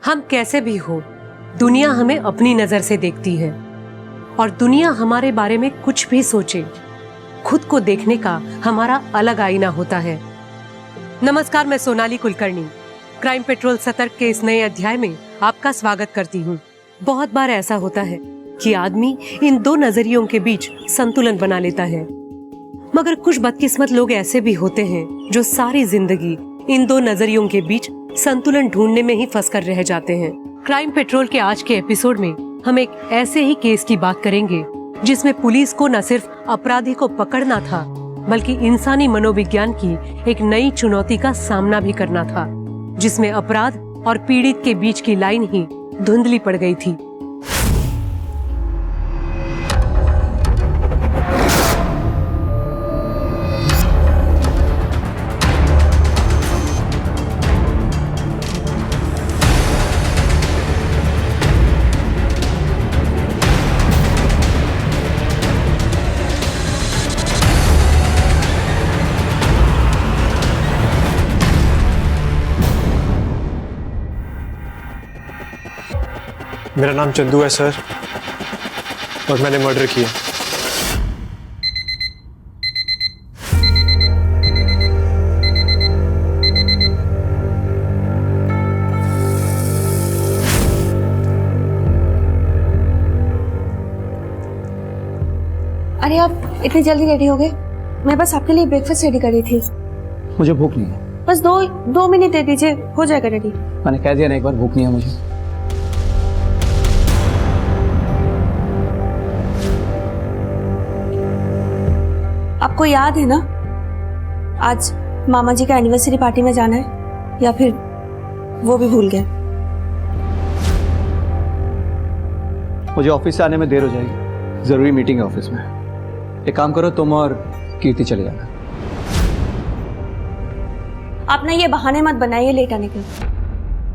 हम कैसे भी हो, दुनिया हमें अपनी नजर से देखती है और दुनिया हमारे बारे में कुछ भी सोचे, खुद को देखने का हमारा अलग आईना होता है। नमस्कार, मैं सोनाली कुलकर्णी क्राइम पेट्रोल सतर्क के इस नए अध्याय में आपका स्वागत करती हूँ। बहुत बार ऐसा होता है कि आदमी इन दो नजरियों के बीच संतुलन बना लेता है, मगर कुछ बदकिस्मत लोग ऐसे भी होते हैं जो सारी जिंदगी इन दो नजरियों के बीच संतुलन ढूंढने में ही फंस कर रह जाते हैं। क्राइम पेट्रोल के आज के एपिसोड में हम एक ऐसे ही केस की बात करेंगे जिसमें पुलिस को न सिर्फ अपराधी को पकड़ना था, बल्कि इंसानी मनोविज्ञान की एक नई चुनौती का सामना भी करना था, जिसमें अपराध और पीड़ित के बीच की लाइन ही धुंधली पड़ गई थी। मेरा नाम चंदू है सर, और मैंने मर्डर किया। अरे आप इतनी जल्दी रेडी हो गए? मैं बस आपके लिए ब्रेकफास्ट रेडी कर रही थी। मुझे भूख नहीं है। बस दो मिनट दे दीजिए, हो जाएगा रेडी। मैंने कह दिया ना एक बार, भूख नहीं है मुझे। आपको याद है ना, आज मामा जी का एनिवर्सरी पार्टी में जाना है, या फिर वो भी भूल गए? मुझे ऑफिस से आने में देर हो जाएगी, जरूरी मीटिंग है ऑफिस में। एक काम करो, तुम और कीर्ति चले जाना। आप ना ये बहाने मत बनाइए लेट आने के।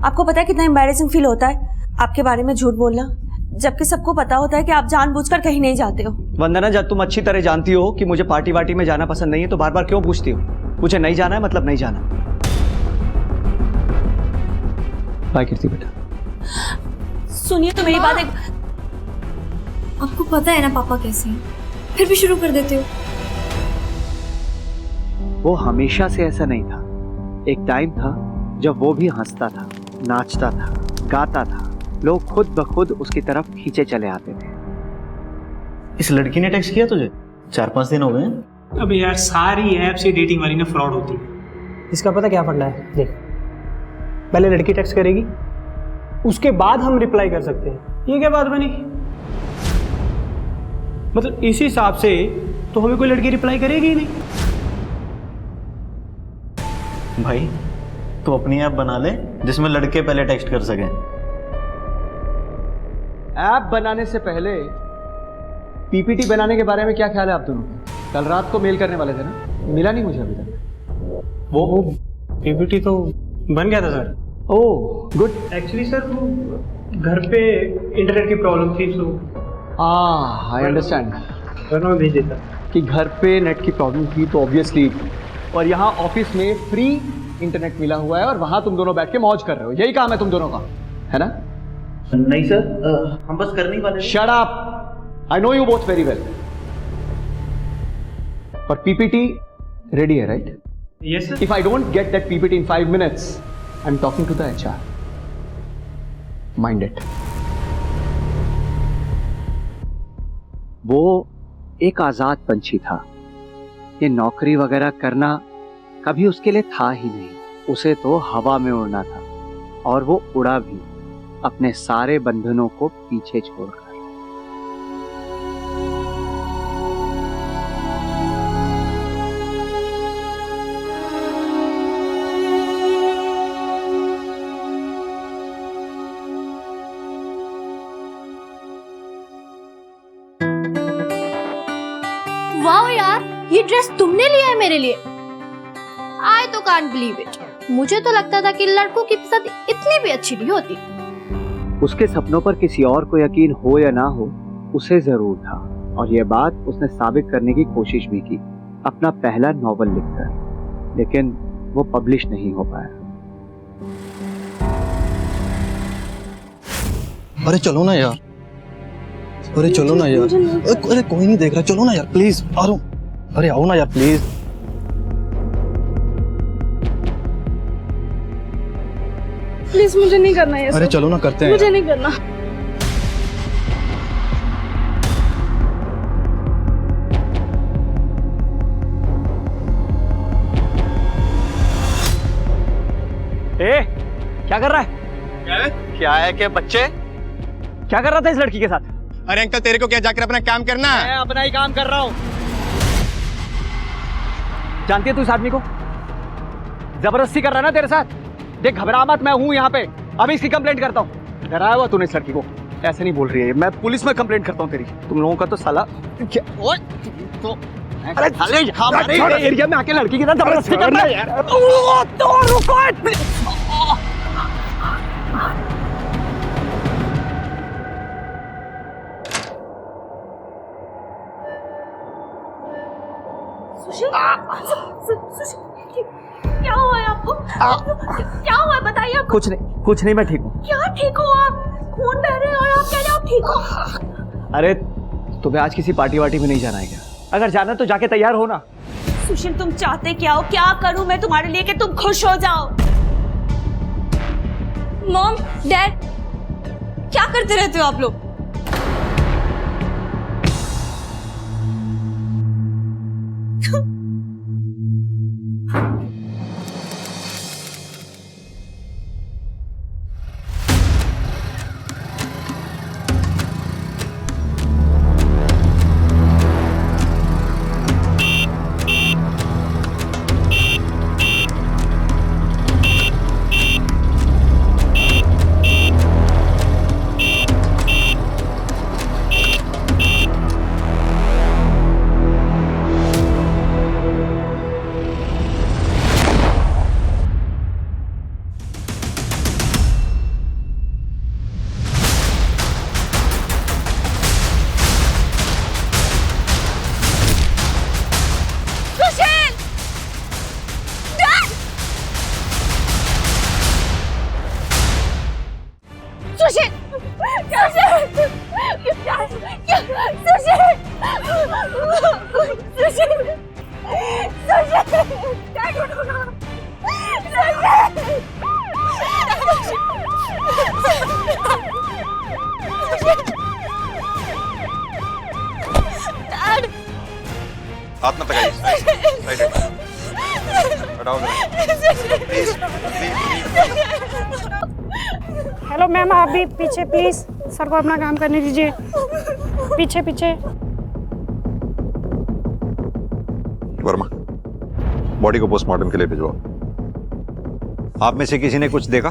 आपको पता है कितना एम्बैरेसिंग फील होता है आपके बारे में झूठ बोलना, जबकि सबको पता होता है कि आप जानबूझकर कहीं नहीं जाते हो। वंदना, जब तुम अच्छी तरह जानती हो कि मुझे पार्टी वार्टी में जाना पसंद नहीं है, तो बार बार क्यों पूछती हो? मुझे नहीं जाना है मतलब नहीं जाना। बाय कीर्ति बेटा। सुनिए तो मेरी बात। आपको पता है ना पापा कैसे हैं, फिर भी शुरू कर देते हो। वो हमेशा से ऐसा नहीं था। एक टाइम था जब वो भी हंसता था, नाचता था, गाता था, लोग खुद ब खुद उसकी तरफ खींचे चले आते थे। इस लड़की ने टेक्स्ट किया तुझे? 4-5 दिन हो गए। अब यार सारी ऐप से डेटिंग वाली ना फ्रॉड होती है। इसका पता क्या फंडा है? देख, पहले लड़की टेक्स्ट करेगी, उसके बाद हम रिप्लाई कर सकते हैं। ये क्या बात बनी? मतलब इस हिसाब से तो हमें कोई लड़की रिप्लाई करेगी ही नहीं। भाई तू अपनी ऐप बना ले जिसमें लड़के पहले टेक्स्ट कर सकें। ऐप बनाने से पहले पीपीटी बनाने के बारे में क्या ख्याल है आप दोनों? कल रात को मेल करने वाले थे ना, मिला नहीं मुझे अभी तक। वो पीपीटी तो बन गया था sir. Oh good. Actually sir वो घर पे इंटरनेट की प्रॉब्लम थी, सो आई अंडरस्टैंड। मैं भेज देता कि घर पे नेट की प्रॉब्लम थी तो ऑब्वियसली, और यहाँ ऑफिस में फ्री इंटरनेट मिला हुआ है और वहाँ तुम दोनों बैठ के मौज कर रहे हो। यही काम है तुम दोनों का, है ना? नहीं सर, हम बस करने वाले। Shut up, I know you both very well. और पीपीटी रेडी है, right? Yes sir. If I don't get that PPT in 5 minutes, I am talking to the HR. Mind it. वो एक आजाद पंछी था। ये नौकरी वगैरह करना कभी उसके लिए था ही नहीं। उसे तो हवा में उड़ना था, और वो उड़ा भी, अपने सारे बंधनों को पीछे छोड़कर। वाह यार, ये ड्रेस तुमने लिया है मेरे लिए? आई तो कांट बिलीव इट। मुझे तो लगता था कि लड़कों की पसंद इतनी भी अच्छी नहीं होती। उसके सपनों पर किसी और को यकीन हो या ना हो, उसे जरूर था, और यह बात उसने साबित करने की कोशिश भी की अपना पहला नॉवल लिखकर, लेकिन वो पब्लिश नहीं हो पाया। अरे चलो ना यार, अरे चलो ना यार, अरे कोई नहीं देख रहा, चलो ना यार प्लीज। अरे आओ ना यार प्लीज। प्लीज मुझे नहीं करना ये अरे सब। चलो ना करते हैं मुझे यार। नहीं करना। क्या कर रहा है? क्या है कि बच्चे? क्या कर रहा था इस लड़की के साथ? अरे अंकल तेरे को क्या जाकर अपना काम करना है? मैं अपना ही काम कर रहा हूँ। जानती है तू इस आदमी को? जबरदस्ती कर रहा है ना तेरे साथ। देख घबरा मत, मैं हूँ यहाँ पे, अभी इसकी कंप्लेंट करता हूँ। डराया हुआ तूने इस लड़की को। ऐसे नहीं बोल रही है, मैं पुलिस में कंप्लेंट करता हूँ तेरी। तुम लोगों का तो साला क्या? अरे हमारे एरिया में आके लड़की के साथ जबरदस्ती करना है यार। तो रुको। सुशील, क्या हुआ है आपको? क्या हुआ है बताइए आपको? कुछ नहीं, मैं ठीक हूँ। क्या ठीक हो आप? खून बह रहे हैं और आप कह रहे हो आप ठीक हो? अरे तुम्हें आज किसी पार्टी वार्टी में नहीं जाना है क्या? अगर जाना है तो जाके तैयार हो ना। सुशील तुम चाहते क्या हो? क्या करूं मैं तुम्हारे लिए कि तुम खुश हो जाओ? मॉम, डैड, क्या करते रहते हो आप लोग? हाथ मत लगाइए। हटाओ हेलो मैम, आप भी पीछे प्लीज, सर को अपना काम करने दीजिए। पीछे पीछे। वर्मा, बॉडी को पोस्टमार्टम के लिए भिजवाओ। आप में से किसी ने कुछ देखा?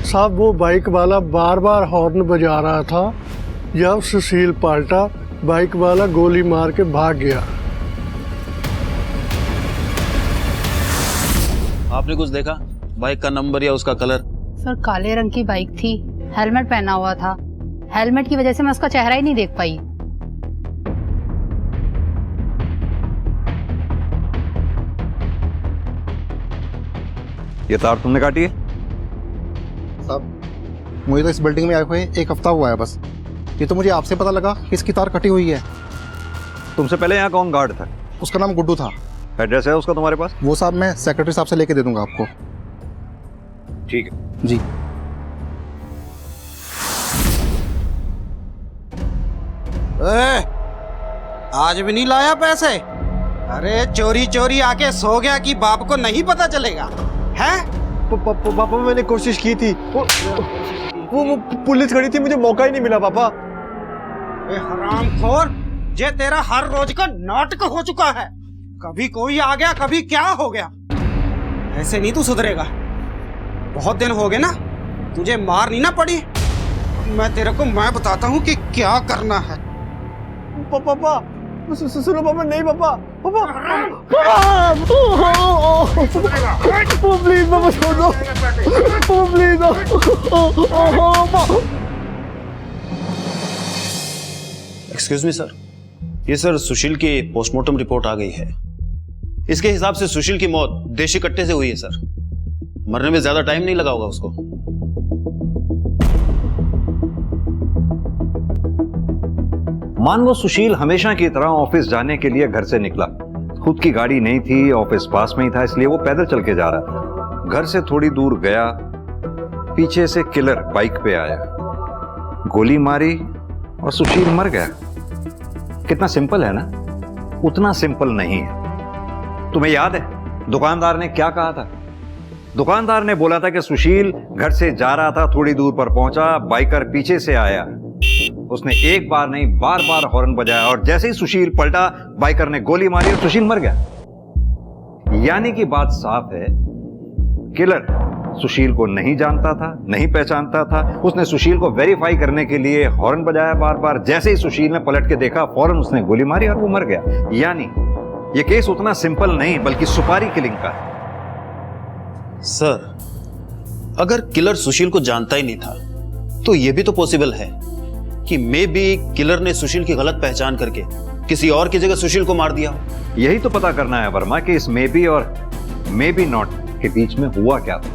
साहब वो बाइक वाला बार बार हॉर्न बजा रहा था। जब सुशील पाल्टा, बाइक वाला गोली मार के भाग गया। आपने कुछ देखा? बाइक का नंबर या उसका कलर? सर काले रंग की बाइक थी, हेलमेट पहना हुआ था। हेलमेट की वजह से मैं उसका चेहरा ही नहीं देख पाई। ये तार तुमने काटी है? साहब मुझे तो इस बिल्डिंग में आए हुए 1 हफ्ता हुआ है बस। ये तो मुझे आपसे पता लगा कि इसकी तार कटी हुई है। तुमसे पहले यहाँ कौन गार्ड था? उसका नाम गुड्डू था। एड्रेस है उसका तुम्हारे पास? वो साहब मैं सेक्रेटरी साहब से लेके दे दूंगा आपको। ठीक है जी। आज भी नहीं लाया पैसे? अरे चोरी चोरी आके सो गया कि बाप को नहीं पता चलेगा? हैं? पापा मैंने कोशिश की थी, वो पुलिस खड़ी थी, मुझे मौका ही नहीं मिला पापा। हरामखोर, ये तेरा हर रोज का नाटक हो चुका है। कभी कोई आ गया, कभी क्या हो गया। ऐसे नहीं तू सुधरेगा। बहुत दिन हो गए ना, तुझे मार नहीं ना पड़ी। मैं तेरे को मैं बताता हूँ कि क्या करना है। पापा सुनो पापा, नहीं पापा, पापा प्लीज पापा छोड़ दो, प्लीज। एक्सक्यूज मी सर, ये सर सुशील की पोस्टमार्टम रिपोर्ट आ गई है। इसके हिसाब से सुशील की मौत देशी कट्टे से हुई है सर। मरने में ज्यादा टाइम नहीं लगा होगा उसको। मान लो सुशील हमेशा की तरह ऑफिस जाने के लिए घर से निकला। खुद की गाड़ी नहीं थी, ऑफिस पास में ही था, इसलिए वो पैदल चल के जा रहा था। घर से थोड़ी दूर गया, पीछे से किलर बाइक पे आया, गोली मारी और सुशील मर गया। कितना सिंपल है ना? उतना सिंपल नहीं है। तुम्हें याद है दुकानदार ने क्या कहा था? दुकानदार ने बोला था कि सुशील घर से जा रहा था, थोड़ी दूर पर पहुंचा, बाइकर पीछे से आया, उसने एक बार नहीं बार बार हॉर्न बजाया और जैसे ही सुशील पलटा बाइकर ने गोली मारी और सुशील मर गया। यानी कि बात साफ है, किलर सुशील को नहीं जानता था, नहीं पहचानता था। उसने सुशील को वेरीफाई करने के लिए हॉर्न बजाया बार बार, जैसे ही सुशील ने पलट के देखा फौरन उसने गोली मारी और वो मर गया। यानी ये केस उतना सिंपल नहीं बल्कि सुपारी किलिंग का है। सर, अगर किलर सुशील को जानता ही नहीं था तो यह भी तो पॉसिबल है कि मे बी किलर ने सुशील की गलत पहचान करके किसी और की जगह सुशील को मार दिया। यही तो पता करना है वर्मा कि इस मे बी और मे बी नॉट के बीच में हुआ क्या था।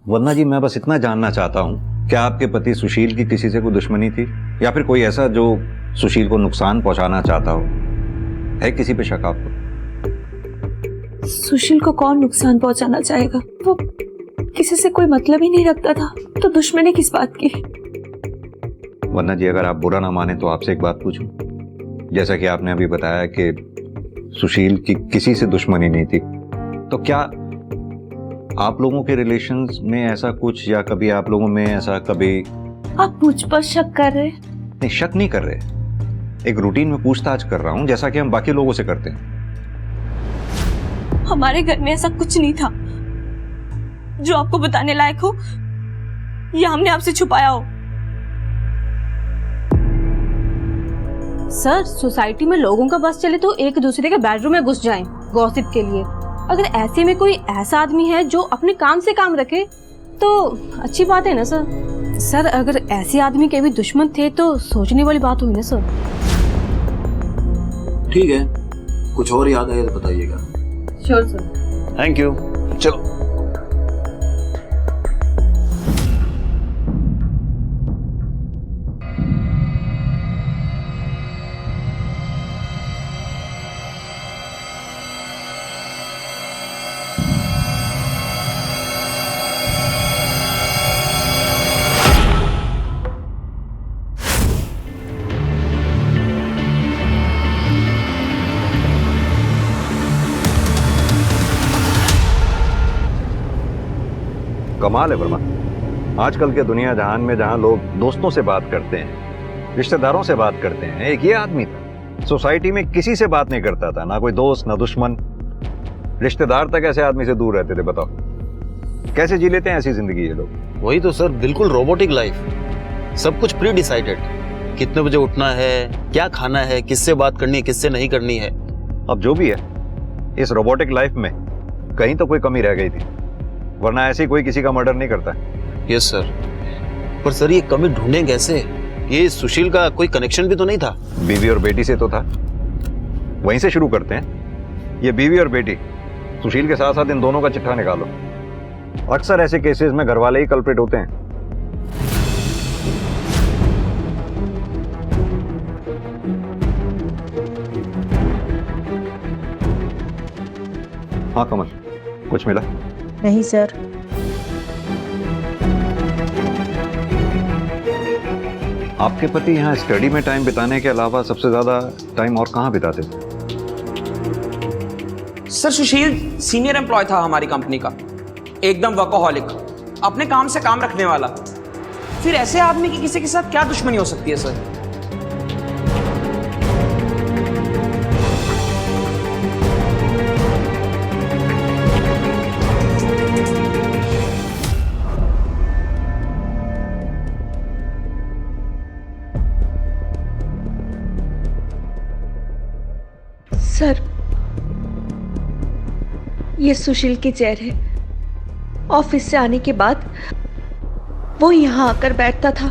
वरना जी मैं बस इतना जानना चाहता हूं, क्या आपके पति सुशील की किसी से कोई दुश्मनी थी या फिर कोई ऐसा जो सुशील को नुकसान पहुंचाना चाहता हो? है किसी पे शक आपको? सुशील को कौन नुकसान पहुंचाना चाहेगा? वो किसी से कोई मतलब ही नहीं रखता था, तो दुश्मनी किस बात की? वरना जी अगर आप बुरा ना माने तो आपसे एक बात पूछूं। जैसा कि आपने अभी बताया कि सुशील की किसी से दुश्मनी नहीं थी, तो क्या आप लोगों के रिलेशंस में ऐसा कुछ, या कभी आप लोगों में ऐसा कभी? आप मुझ पर शक कर रहे? नहीं, शक नहीं कर रहे, एक रूटीन में पूछताछ कर रहा हूं जैसा कि हम बाकी लोगों से करते हैं। हमारे घर में ऐसा कुछ नहीं था जो आपको बताने लायक हो या हमने आपसे छुपाया हो। सर, सोसाइटी में लोगों का बस चले तो एक दूसरे के बेडरूम में घुस जाएं गॉसिप के लिए। अगर ऐसे में कोई ऐसा आदमी है जो अपने काम से काम रखे तो अच्छी बात है ना सर। सर, अगर ऐसे आदमी के भी दुश्मन थे तो सोचने वाली बात हुई ना सर। ठीक है, कुछ और याद आए तो बताइएगा। Sure sir. Thank you. चलो। कमाल है वर्मा, आजकल के दुनिया जहान में जहां लोग दोस्तों से बात करते हैं, रिश्तेदारों से बात करते हैं, एक ये आदमी था सोसाइटी में किसी से बात नहीं करता था, ना कोई दोस्त ना दुश्मन, रिश्तेदार तक ऐसे आदमी से दूर रहते थे। बताओ कैसे जी लेते हैं ऐसी जिंदगी ये लोग? वही तो सर, बिल्कुल रोबोटिक लाइफ, सब कुछ प्री डिसाइडेड, कितने बजे उठना है, क्या खाना है, किससे बात करनी है, किससे नहीं करनी है। अब जो भी है, इस रोबोटिक लाइफ में कहीं तो कोई कमी रह गई थी, वरना ऐसे कोई किसी का मर्डर नहीं करता। यस सर, पर सर ये कमी ढूंढें कैसे? ये सुशील का कोई कनेक्शन भी तो नहीं था? बीवी और बेटी से तो था, वहीं से शुरू करते हैं। ये बीवी और बेटी, सुशील के साथ साथ इन दोनों का चिट्ठा निकालो। अक्सर ऐसे केसेस में घर वाले ही कल्प्रिट होते हैं। हाँ कमल, कुछ मिला? नहीं सर। आपके पति यहाँ स्टडी में टाइम बिताने के अलावा सबसे ज्यादा टाइम और कहाँ बिताते थे? सर, सुशील सीनियर एम्प्लॉय था हमारी कंपनी का, एकदम वर्कोहॉलिक, अपने काम से काम रखने वाला। फिर ऐसे आदमी की किसी के साथ क्या दुश्मनी हो सकती है सर? सर, ये सुशील की चेयर है। ऑफिस से आने के बाद वो यहाँ आकर बैठता था।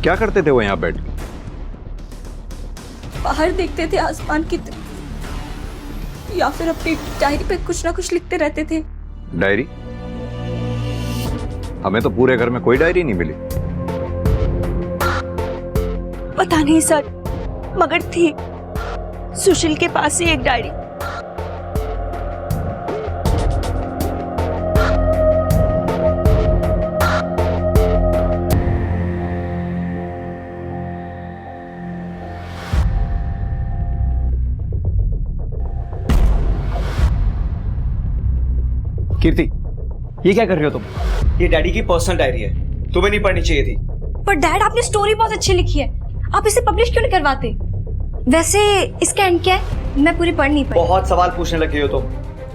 क्या करते थे वो यहाँ बैठ के? बाहर देखते थे आसमान की तरफ, या फिर अपनी डायरी पे कुछ ना कुछ लिखते रहते थे। डायरी? हमें तो पूरे घर में कोई डायरी नहीं मिली। पता नहीं सर, मगर थी सुशील के पास ही एक डायरी। कीर्ति, ये क्या कर रहे हो तुम? ये डैडी की पर्सनल डायरी है, तुम्हें नहीं पढ़नी चाहिए थी। पर डैड, आपने स्टोरी बहुत अच्छी लिखी है, आप इसे पब्लिश क्यों नहीं करवाते? वैसे इसका एंड क्या है? मैं पूरी पढ़ नहीं पाई। बहुत सवाल पूछने लगी हो तुम,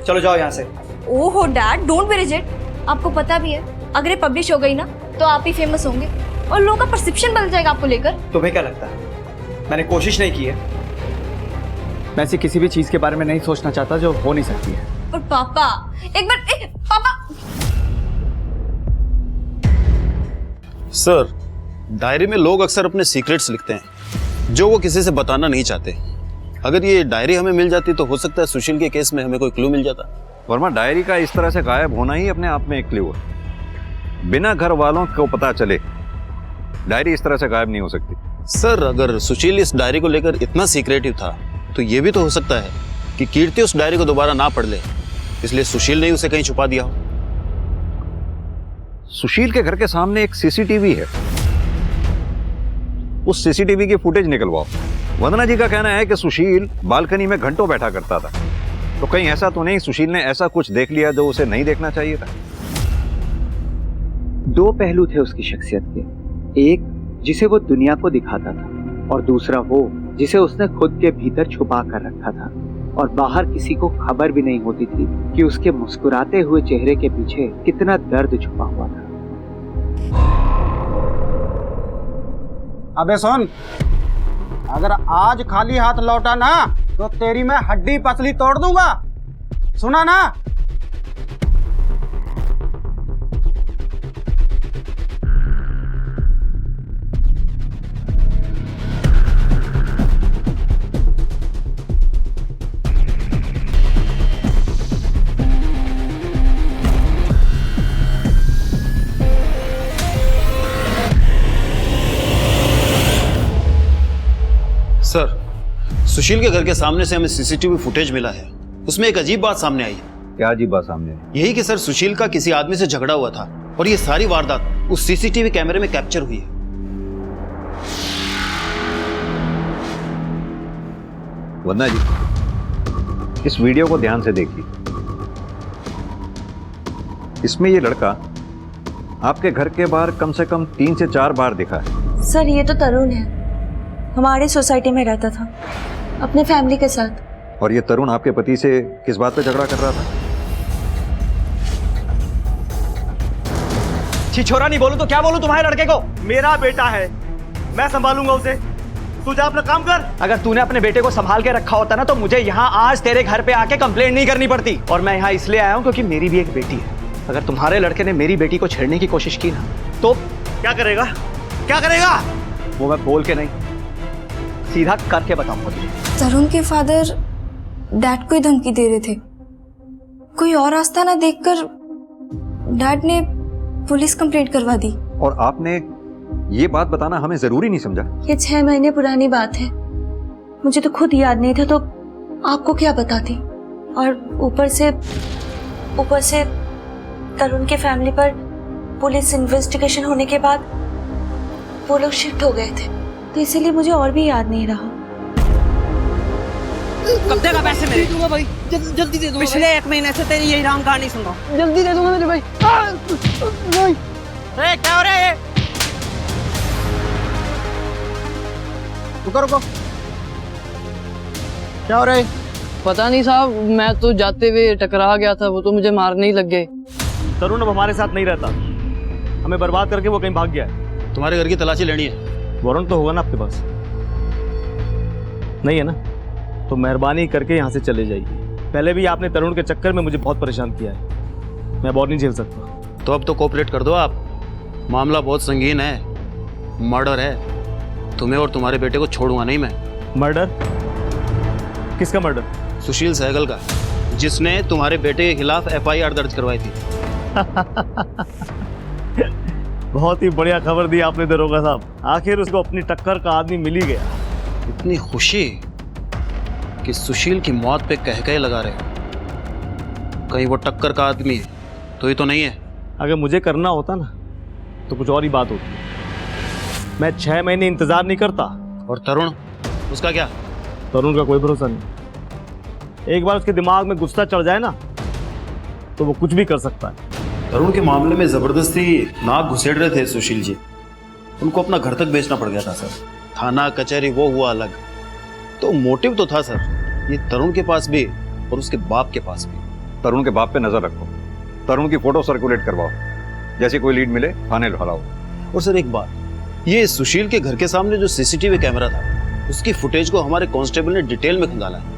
चलो जाओ यहाँ से। ओहो डैड, डोंट बी रिजिड। आपको पता भी है अगर ये पब्लिश हो गई ना तो आप ही फेमस होंगे और लोगों का परसेप्शन बदल जाएगा आपको लेकर। तुम्हें क्या लगता है मैंने कोशिश नहीं की है? मैं ऐसी किसी भी चीज के बारे में नहीं सोचना चाहता जो हो नहीं सकती है। और पापा, एक बार पापा। सर, डायरी में लोग अक्सर अपने सीक्रेट्स लिखते हैं जो वो किसी से बताना नहीं चाहते। अगर ये डायरी हमें मिल जाती तो हो सकता है सुशील के केस में हमें कोई क्लू मिल जाता। वर्मा, डायरी का इस तरह से गायब होना ही अपने आप में एक क्लू है। बिना घर वालों को पता चले डायरी इस तरह से गायब नहीं हो सकती। सर, अगर सुशील इस डायरी को लेकर इतना सीक्रेटिव था तो ये भी तो हो सकता है कि कीर्ति उस डायरी को दोबारा ना पढ़ ले, इसलिए सुशील ने उसे कहीं छुपा दिया हो। सुशील के घर के सामने एक सीसीटीवी है, उस सीसीटीवी की फुटेज निकलवाओ। वंदना जी का कहना है कि सुशील बालकनी में घंटों बैठा करता था, तो कहीं ऐसा तो नहीं सुशील ने ऐसा कुछ देख लिया जो उसे नहीं देखना चाहिए था? दो पहलू थे उसकी शख्सियत के, एक जिसे वो दुनिया को दिखाता था और दूसरा वो जिसे उसने खुद के भीतर छुपा कर रखा था और बाहर किसी को खबर भी नहीं होती थी कि उसके मुस्कुराते हुए चेहरे के पीछे कितना दर्द छुपा हुआ था। अबे सुन, अगर आज खाली हाथ लौटा ना तो तेरी मैं हड्डी पसली तोड़ दूंगा, सुना ना? सर, सुशील के घर के सामने से हमें सीसीटीवी फुटेज मिला है, उसमें एक अजीब बात सामने आई है। क्या अजीब बात सामने आई? यही कि सर सुशील का किसी आदमी से झगड़ा हुआ था और ये सारी वारदात उस सीसीटीवी कैमरे में कैप्चर हुई है। वंदना जी, इस वीडियो को ध्यान से देखिए। इसमें ये लड़का आपके घर के बाहर कम से कम 3 से 4 बार दिखा है। सर, ये तो तरुण है, हमारी सोसाइटी में रहता था अपने फैमिली के साथ। और ये तरुण आपके पति से किस बात पे झगड़ा कर रहा था? छिछोरा नहीं बोलूं तो क्या बोलूं तुम्हारे लड़के को? मेरा बेटा है, मैं संभालूंगा उसे, तू जा अपना काम कर। अगर तूने अपने बेटे को संभाल के रखा होता ना तो मुझे यहाँ आज तेरे घर पे आके कंप्लेंट नहीं करनी पड़ती। और मैं यहाँ इसलिए आया हूँ क्योंकि मेरी भी एक बेटी है। अगर तुम्हारे लड़के ने मेरी बेटी को छेड़ने की कोशिश की ना तो क्या करेगा? क्या करेगा? वो मैं बोल के नहीं, सीधा करके बताऊंगा तुझे। तरुण के फादर डैड को ही धमकी दे रहे थे। कोई और रास्ता ना देखकर डैड ने पुलिस कंप्लेंट करवा दी। और आपने ये बात बताना हमें जरूरी नहीं समझा? ये 6 महीने पुरानी बात है, मुझे तो खुद याद नहीं था तो आपको क्या बताती। और ऊपर से तरुण के फैमिली पर पुलिस इन्वेस्टिगेशन होने के बाद वो लोग शिफ्ट हो गए थे, तो इसीलिए मुझे और भी याद नहीं रहा। कब देगा पैसे मेरे? दे दूंगा भाई, जल्दी दे दूंगा। पिछले 1 महीने से तेरी यही राम कहानी सुन रहा हूं। जल्दी दे दूंगा मेरे भाई। नहीं, क्या हो रहा है ये? रुको, क्या हो रहा है? पता नहीं साहब, मैं तो जाते हुए टकरा गया था, वो तो मुझे मारने ही लग गए। तरुण अब हमारे साथ नहीं रहता, हमें बर्बाद करके वो कहीं भाग गया है। तुम्हारे घर की तलाशी लेनी है। वारंट तो होगा ना आपके पास? नहीं है ना? तो मेहरबानी करके यहाँ से चले जाइए। पहले भी आपने तरुण के चक्कर में मुझे बहुत परेशान किया है, मैं और नहीं झेल सकता। तो अब तो कोऑपरेट कर दो आप, मामला बहुत संगीन है। मर्डर है। तुम्हें और तुम्हारे बेटे को छोड़ूंगा नहीं मैं। मर्डर? किसका मर्डर? सुशील सहगल का, जिसने तुम्हारे बेटे के खिलाफ FIR दर्ज करवाई थी। बहुत ही बढ़िया खबर दी आपने दरोगा साहब, आखिर उसको अपनी टक्कर का आदमी मिल ही गया। इतनी खुशी कि सुशील की मौत पे कह लगा रहे हो। कहीं वो टक्कर का आदमी है तो ये तो नहीं है। अगर मुझे करना होता ना तो कुछ और ही बात होती। मैं 6 महीने इंतजार नहीं करता। और तरुण, उसका क्या? तरुण का कोई भरोसा नहीं। एक बार उसके दिमाग में गुस्सा चढ़ जाए ना तो वो कुछ भी कर सकता है। तरुण के मामले में जबरदस्ती नाक घुसेड़ रहे थे सुशील जी। उनको अपना घर तक बेचना पड़ गया था सर। थाना कचहरी वो हुआ अलग, तो मोटिव तो था सर ये तरुण के पास भी और उसके बाप के पास भी। तरुण के बाप पे नजर रखो, तरुण की फोटो सर्कुलेट करवाओ, जैसी कोई लीड मिले थाने लौटाओ। और सर एक बात, ये सुशील के घर के सामने जो CCTV कैमरा था उसकी फुटेज को हमारे कांस्टेबल ने डिटेल में खंगाला है।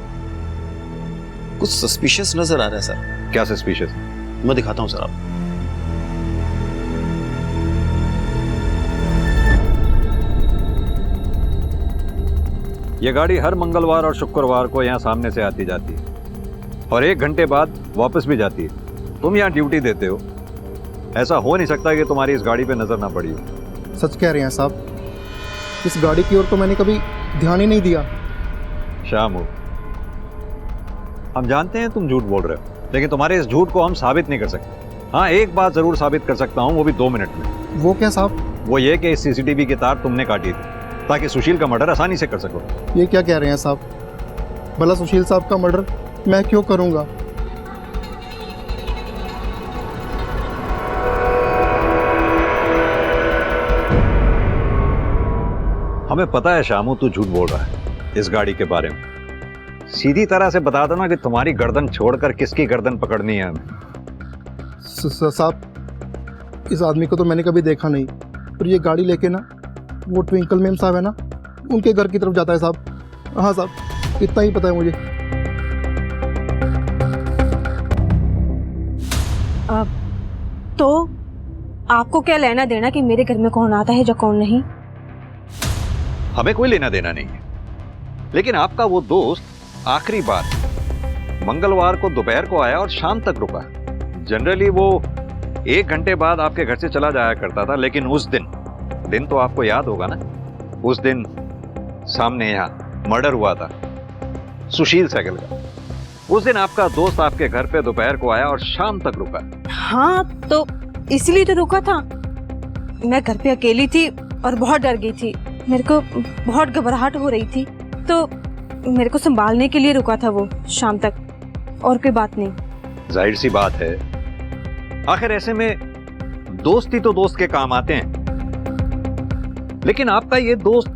कुछ सस्पिशियस नजर आ रहा है सर। क्या सस्पिशियस? मैं दिखाता हूं सर आपको। ये गाड़ी हर मंगलवार और शुक्रवार को यहाँ सामने से आती जाती है और 1 घंटे बाद वापस भी जाती है। तुम यहाँ ड्यूटी देते हो, ऐसा हो नहीं सकता कि तुम्हारी इस गाड़ी पे नजर ना पड़ी हो। सच कह रहे हैं साहब, इस गाड़ी की ओर तो मैंने कभी ध्यान ही नहीं दिया। शामू, हम जानते हैं तुम झूठ बोल रहे हो, लेकिन तुम्हारे इस झूठ को हम साबित नहीं कर सकते। हाँ, एक बात जरूर साबित कर सकता हूँ, वो भी 2 मिनट में। वो क्या साहब? वो ये कि इस CCTV की तार तुमने काटी थी ताकि सुशील का मर्डर आसानी से कर सको। ये क्या कह रहे हैं साहब? भला सुशील साहब का मर्डर मैं क्यों करूंगा? हमें पता है शामू तू झूठ बोल रहा है इस गाड़ी के बारे में। सीधी तरह से बता दो ना कि तुम्हारी गर्दन छोड़कर किसकी गर्दन पकड़नी है हमें। साहब, इस आदमी को तो मैंने कभी देखा नहीं, पर ये गाड़ी लेके ना वो ट्विंकल मैम साहब है ना, उनके घर की तरफ जाता है साहब। हाँ साहब, इतना ही पता है मुझे। तो आपको क्या लेना देना कि मेरे घर में कौन आता है या कौन नहीं? हमें कोई लेना देना नहीं है, लेकिन आपका वो दोस्त आखिरी बार मंगलवार को दोपहर को आया और शाम तक रुका। जनरली वो 1 घंटे बाद आपके घर से चला जाया करता था, लेकिन उस दिन तो आपको याद होगा ना, उस दिन सामने यहाँ मर्डर हुआ था सुशील सहगल का। उस दिन आपका दोस्त आपके घर पे दोपहर को आया और शाम तक रुका। हाँ, तो इसलिए तो रुका था। मैं घर पे अकेली थी और बहुत डर गई थी। मेरे को बहुत घबराहट हो रही थी, तो मेरे को संभालने के लिए रुका था वो शाम तक, और कोई बात नहीं। जाहिर सी बात है, आखिर ऐसे में दोस्ती तो दोस्त के काम आते हैं। लेकिन आपका ये दोस्त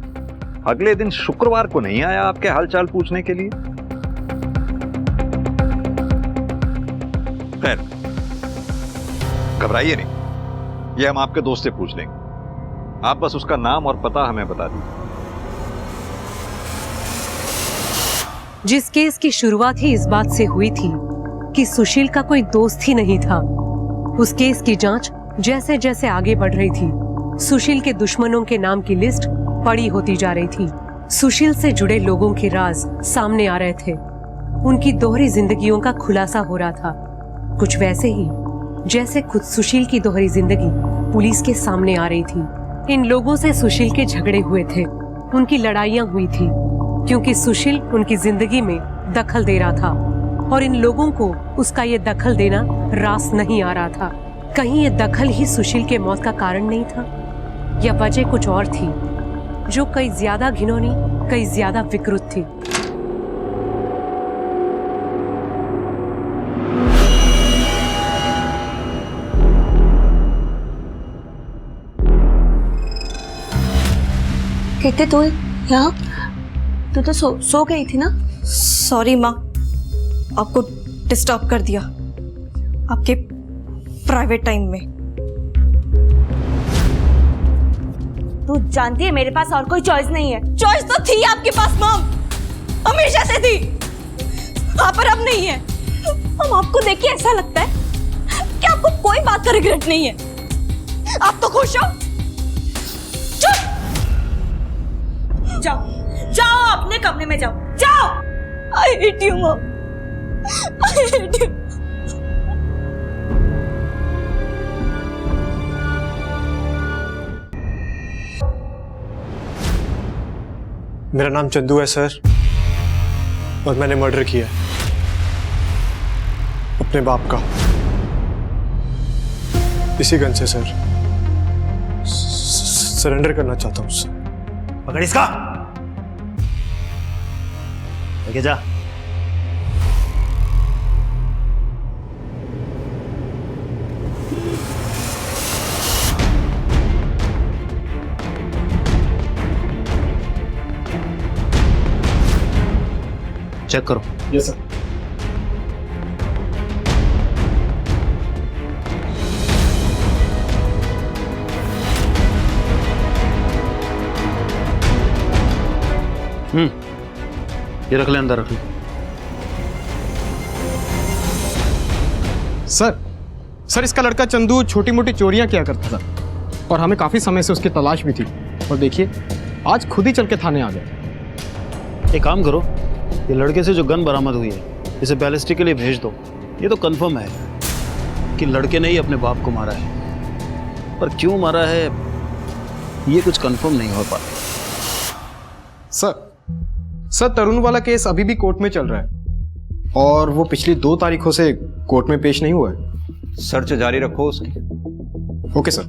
अगले दिन शुक्रवार को नहीं आया आपके हालचाल पूछने के लिए। खैर, घबराइए नहीं, ये हम आपके दोस्त से पूछ लेंगे। आप बस उसका नाम और पता हमें बता दीजिए। जिस केस की शुरुआत ही इस बात से हुई थी कि सुशील का कोई दोस्त ही नहीं था, उस केस की जांच जैसे जैसे आगे बढ़ रही थी, सुशील के दुश्मनों के नाम की लिस्ट बड़ी होती जा रही थी। सुशील से जुड़े लोगों के राज सामने आ रहे थे। उनकी दोहरी जिंदगियों का खुलासा हो रहा था, कुछ वैसे ही जैसे खुद सुशील की दोहरी जिंदगी पुलिस के सामने आ रही थी। इन लोगों से सुशील के झगड़े हुए थे, उनकी लड़ाइयां हुई थी, क्योंकि सुशील उनकी जिंदगी में दखल दे रहा था और इन लोगों को उसका ये दखल देना रास नहीं आ रहा था। कहीं ये दखल ही सुशील के मौत का कारण नहीं था, या वजह कुछ और थी जो कई ज्यादा घिनौनी, कई ज्यादा विकृत थी। कहते तू यहाँ? तू तो सो गई थी ना? सॉरी माँ, आपको डिस्टर्ब कर दिया आपके प्राइवेट टाइम में। तू जानती है मेरे पास और कोई चॉइस नहीं है। चॉइस तो थी आपके पास मॉम, हमेशा से थी, पर अब नहीं है। हम आपको देख के ऐसा लगता है कि आपको कोई बात का रिग्रेट नहीं है। आप तो खुश हो? चुप। जाओ जाओ, अपने कमरे में जाओ, जाओ। I hate you mom, I hate you. मेरा नाम चंदू है सर, और मैंने मर्डर किया अपने बाप का, इसी गन से सर। सरेंडर करना चाहता हूँ सर। पकड़ इसका, लेके जा। चेक करो। Yes sir. ये रख ले, अंदर रख ले। सर इसका लड़का चंदू छोटी मोटी चोरियां किया करता था और हमें काफी समय से उसकी तलाश भी थी। और देखिए आज खुद ही चल के थाने आ गए। एक काम करो, ये लड़के से जो गन बरामद हुई है इसे बैलिस्टिक के लिए भेज दो। ये तो कंफर्म है कि लड़के ने ही अपने बाप को मारा है, पर क्यों मारा है ये कुछ कंफर्म नहीं हो पाता। सर तरुण वाला केस अभी भी कोर्ट में चल रहा है और वो पिछली 2 तारीखों से कोर्ट में पेश नहीं हुआ है। सर्च जारी रखो उसकी। Okay sir.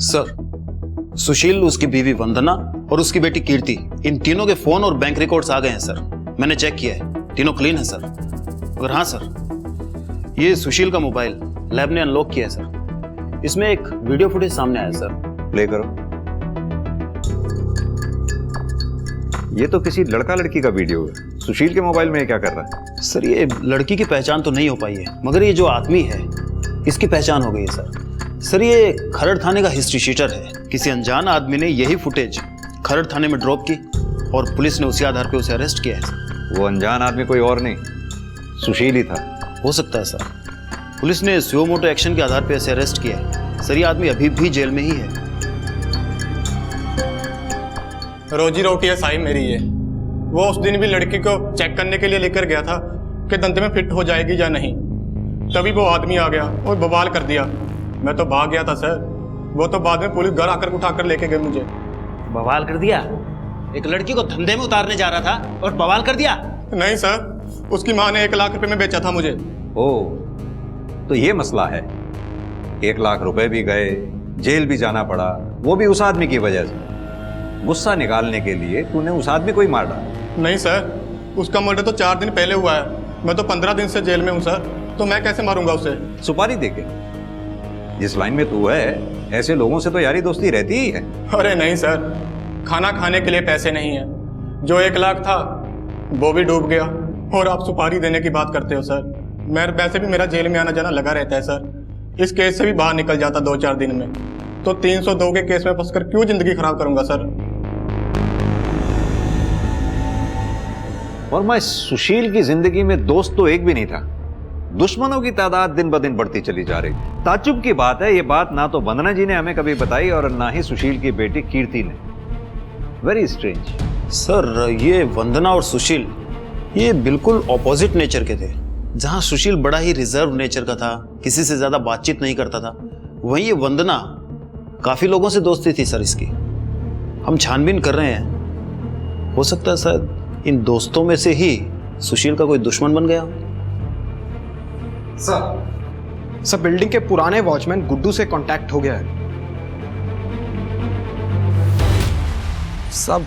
सर, सुशील, उसकी बीवी वंदना और उसकी बेटी कीर्ति, इन तीनों के फोन और बैंक रिकॉर्ड्स आ गए हैं सर। मैंने चेक किया है, तीनों क्लीन है सर। और हाँ सर, ये सुशील का मोबाइल लैब ने अनलॉक किया है सर। इसमें एक वीडियो फुटेज सामने आया सर। प्ले करो। ये तो किसी लड़का लड़की का वीडियो है। सुशील के मोबाइल में क्या कर रहा है? सर, ये लड़की की पहचान तो नहीं हो पाई है, मगर ये जो आदमी है इसकी पहचान हो गई है सर। सर, ये खरड़ थाने का हिस्ट्री शीटर है। किसी अनजान आदमी ने यही फुटेज खरड़ थाने में ड्रॉप की और पुलिस ने उसी आधार पे उसे अरेस्ट किया है सर। वो अनजान आदमी कोई और नहीं, सुशील ही था। हो सकता है सर। पुलिस ने सुओ मोटो एक्शन के आधार पे इसे अरेस्ट किया है सर। ये आदमी अभी भी जेल में ही है। रोजी रोटी है साई मेरी ये। वो उस दिन भी लड़की को चेक करने के लिए लेकर गया था कि दंत में फिट हो जाएगी या नहीं। तभी वो आदमी आ गया और बवाल कर दिया। मैं तो भाग गया था सर। वो तो बाद में पुलिस घर आकर उठाकर लेके गए मुझे। बवाल कर दिया? एक लड़की को धंधे में उतारने जा रहा था और बवाल कर दिया? नहीं सर, उसकी माँ ने 1 लाख रुपए में बेचा था मुझे। ओह, तो ये मसला है। 1 लाख रुपए भी गए, जेल भी जाना पड़ा, वो भी उस आदमी की वजह से। गुस्सा निकालने के लिए तूने उस आदमी को ही मार डाला? नहीं सर, उसका मर्डर तो 4 दिन पहले हुआ है। मैं तो 15 दिन से जेल में हूँ सर, तो मैं कैसे मारूंगा उसे? सुपारी देके? जिस लाइन में तू है ऐसे लोगों से तो यारी दोस्ती रहती ही है। अरे नहीं सर, खाना खाने के लिए पैसे नहीं है। जो 1 लाख था वो भी डूब गया और आप सुपारी देने की बात करते हो सर। मैं वैसे भी मेरा जेल में आना जाना लगा रहता है सर। इस केस से भी बाहर निकल जाता 2-4 दिन में, तो 302 के केस में फंसकर क्यों जिंदगी खराब करूंगा सर? और मैं सुशील की जिंदगी में दोस्त तो एक भी नहीं था। दुश्मनों की तादाद दिन ब दिन बढ़ती चली जा रही। ताज्जुब की बात है, ये बात ना तो वंदना जी ने हमें कभी बताई और ना ही सुशील की बेटी कीर्ति ने। Very strange. सर, ये वंदना और सुशील ये बिल्कुल ऑपोजिट नेचर के थे। जहां सुशील बड़ा ही रिजर्व नेचर का था, किसी से ज्यादा बातचीत नहीं करता था, वहीं ये वंदना काफी लोगों से दोस्ती थी सर इसकी। हम छानबीन कर रहे हैं, हो सकता है शायद इन दोस्तों में से ही सुशील का कोई दुश्मन बन गया। सर बिल्डिंग के पुराने वॉचमैन गुड्डू से कांटेक्ट हो गया है। सब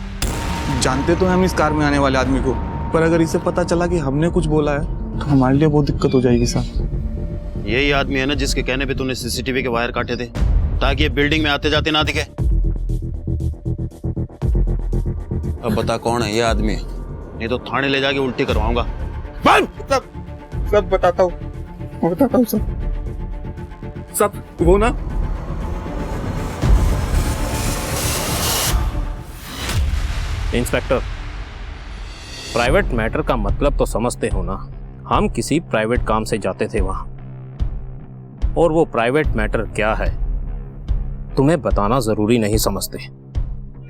जानते तो हैं हम इस कार में आने वाले आदमी को, पर अगर इसे पता चला कि हमने कुछ बोला है तो हमारे लिए बहुत दिक्कत हो जाएगी सर। यही आदमी है ना जिसके कहने पे तूने सीसीटीवी के वायर काटे थे ताकि ये बिल्डिंग में आते जाते ना दिखे? अब बता कौन है ये आदमी, नहीं तो थाने ले जाके उल्टी करवाऊंगा। सब बताता हूँ सब वो ना इंस्पेक्टर, प्राइवेट मैटर का मतलब तो समझते हो ना। हम किसी प्राइवेट काम से जाते थे वहां, और वो प्राइवेट मैटर क्या है तुम्हें बताना जरूरी नहीं समझते।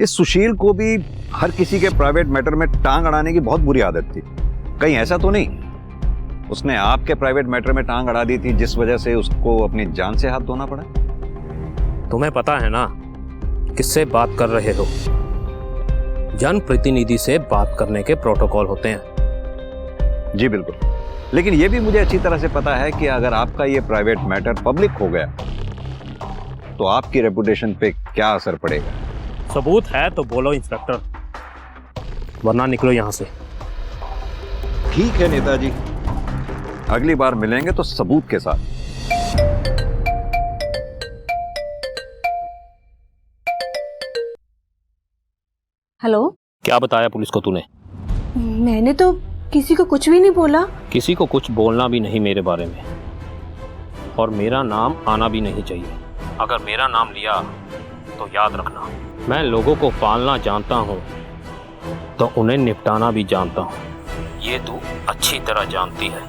इस सुशील को भी हर किसी के प्राइवेट मैटर में टांग अड़ाने की बहुत बुरी आदत थी। कहीं ऐसा तो नहीं उसने आपके प्राइवेट मैटर में टांग अड़ा दी थी जिस वजह से उसको अपनी जान से हाथ धोना पड़ा? तुम्हें पता है ना किससे बात कर रहे हो? जनप्रतिनिधि से बात करने के प्रोटोकॉल होते हैं। जी बिल्कुल, लेकिन यह भी मुझे अच्छी तरह से पता है कि अगर आपका ये प्राइवेट मैटर पब्लिक हो गया तो आपकी रेपुटेशन पे क्या असर पड़ेगा। सबूत है तो बोलो इंस्पेक्टर, वरना निकलो यहां से। ठीक है नेताजी, अगली बार मिलेंगे तो सबूत के साथ। हेलो, क्या बताया पुलिस को तूने? मैंने तो किसी को कुछ भी नहीं बोला। किसी को कुछ बोलना भी नहीं मेरे बारे में, और मेरा नाम आना भी नहीं चाहिए। अगर मेरा नाम लिया तो याद रखना, मैं लोगों को पालना जानता हूँ तो उन्हें निपटाना भी जानता हूँ। ये तू अच्छी तरह जानती है।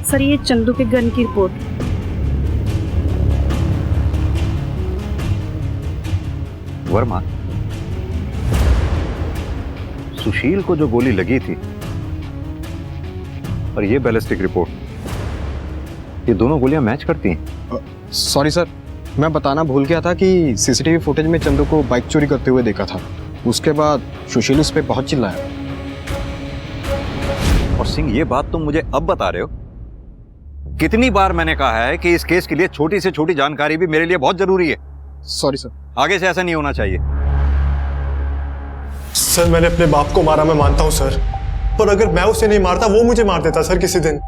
सर, ये चंदू के गन की रिपोर्ट। वर्मा, सुशील को जो गोली लगी थी और ये बैलिस्टिक रिपोर्ट, ये दोनों गोलियां मैच करती हैं? सॉरी सर, मैं बताना भूल गया था कि सीसीटीवी फुटेज में चंदू को बाइक चोरी करते हुए देखा था। उसके बाद सुशील उस पर बहुत चिल्लाया। और सिंह, ये बात तुम मुझे अब बता रहे हो? कितनी बार मैंने कहा है कि इस केस के लिए छोटी से छोटी जानकारी भी मेरे लिए बहुत जरूरी है। सॉरी सर, आगे से ऐसा नहीं होना चाहिए। सर, मैंने अपने बाप को मारा, मैं मानता हूँ सर, पर अगर मैं उसे नहीं मारता वो मुझे मार देता सर किसी दिन।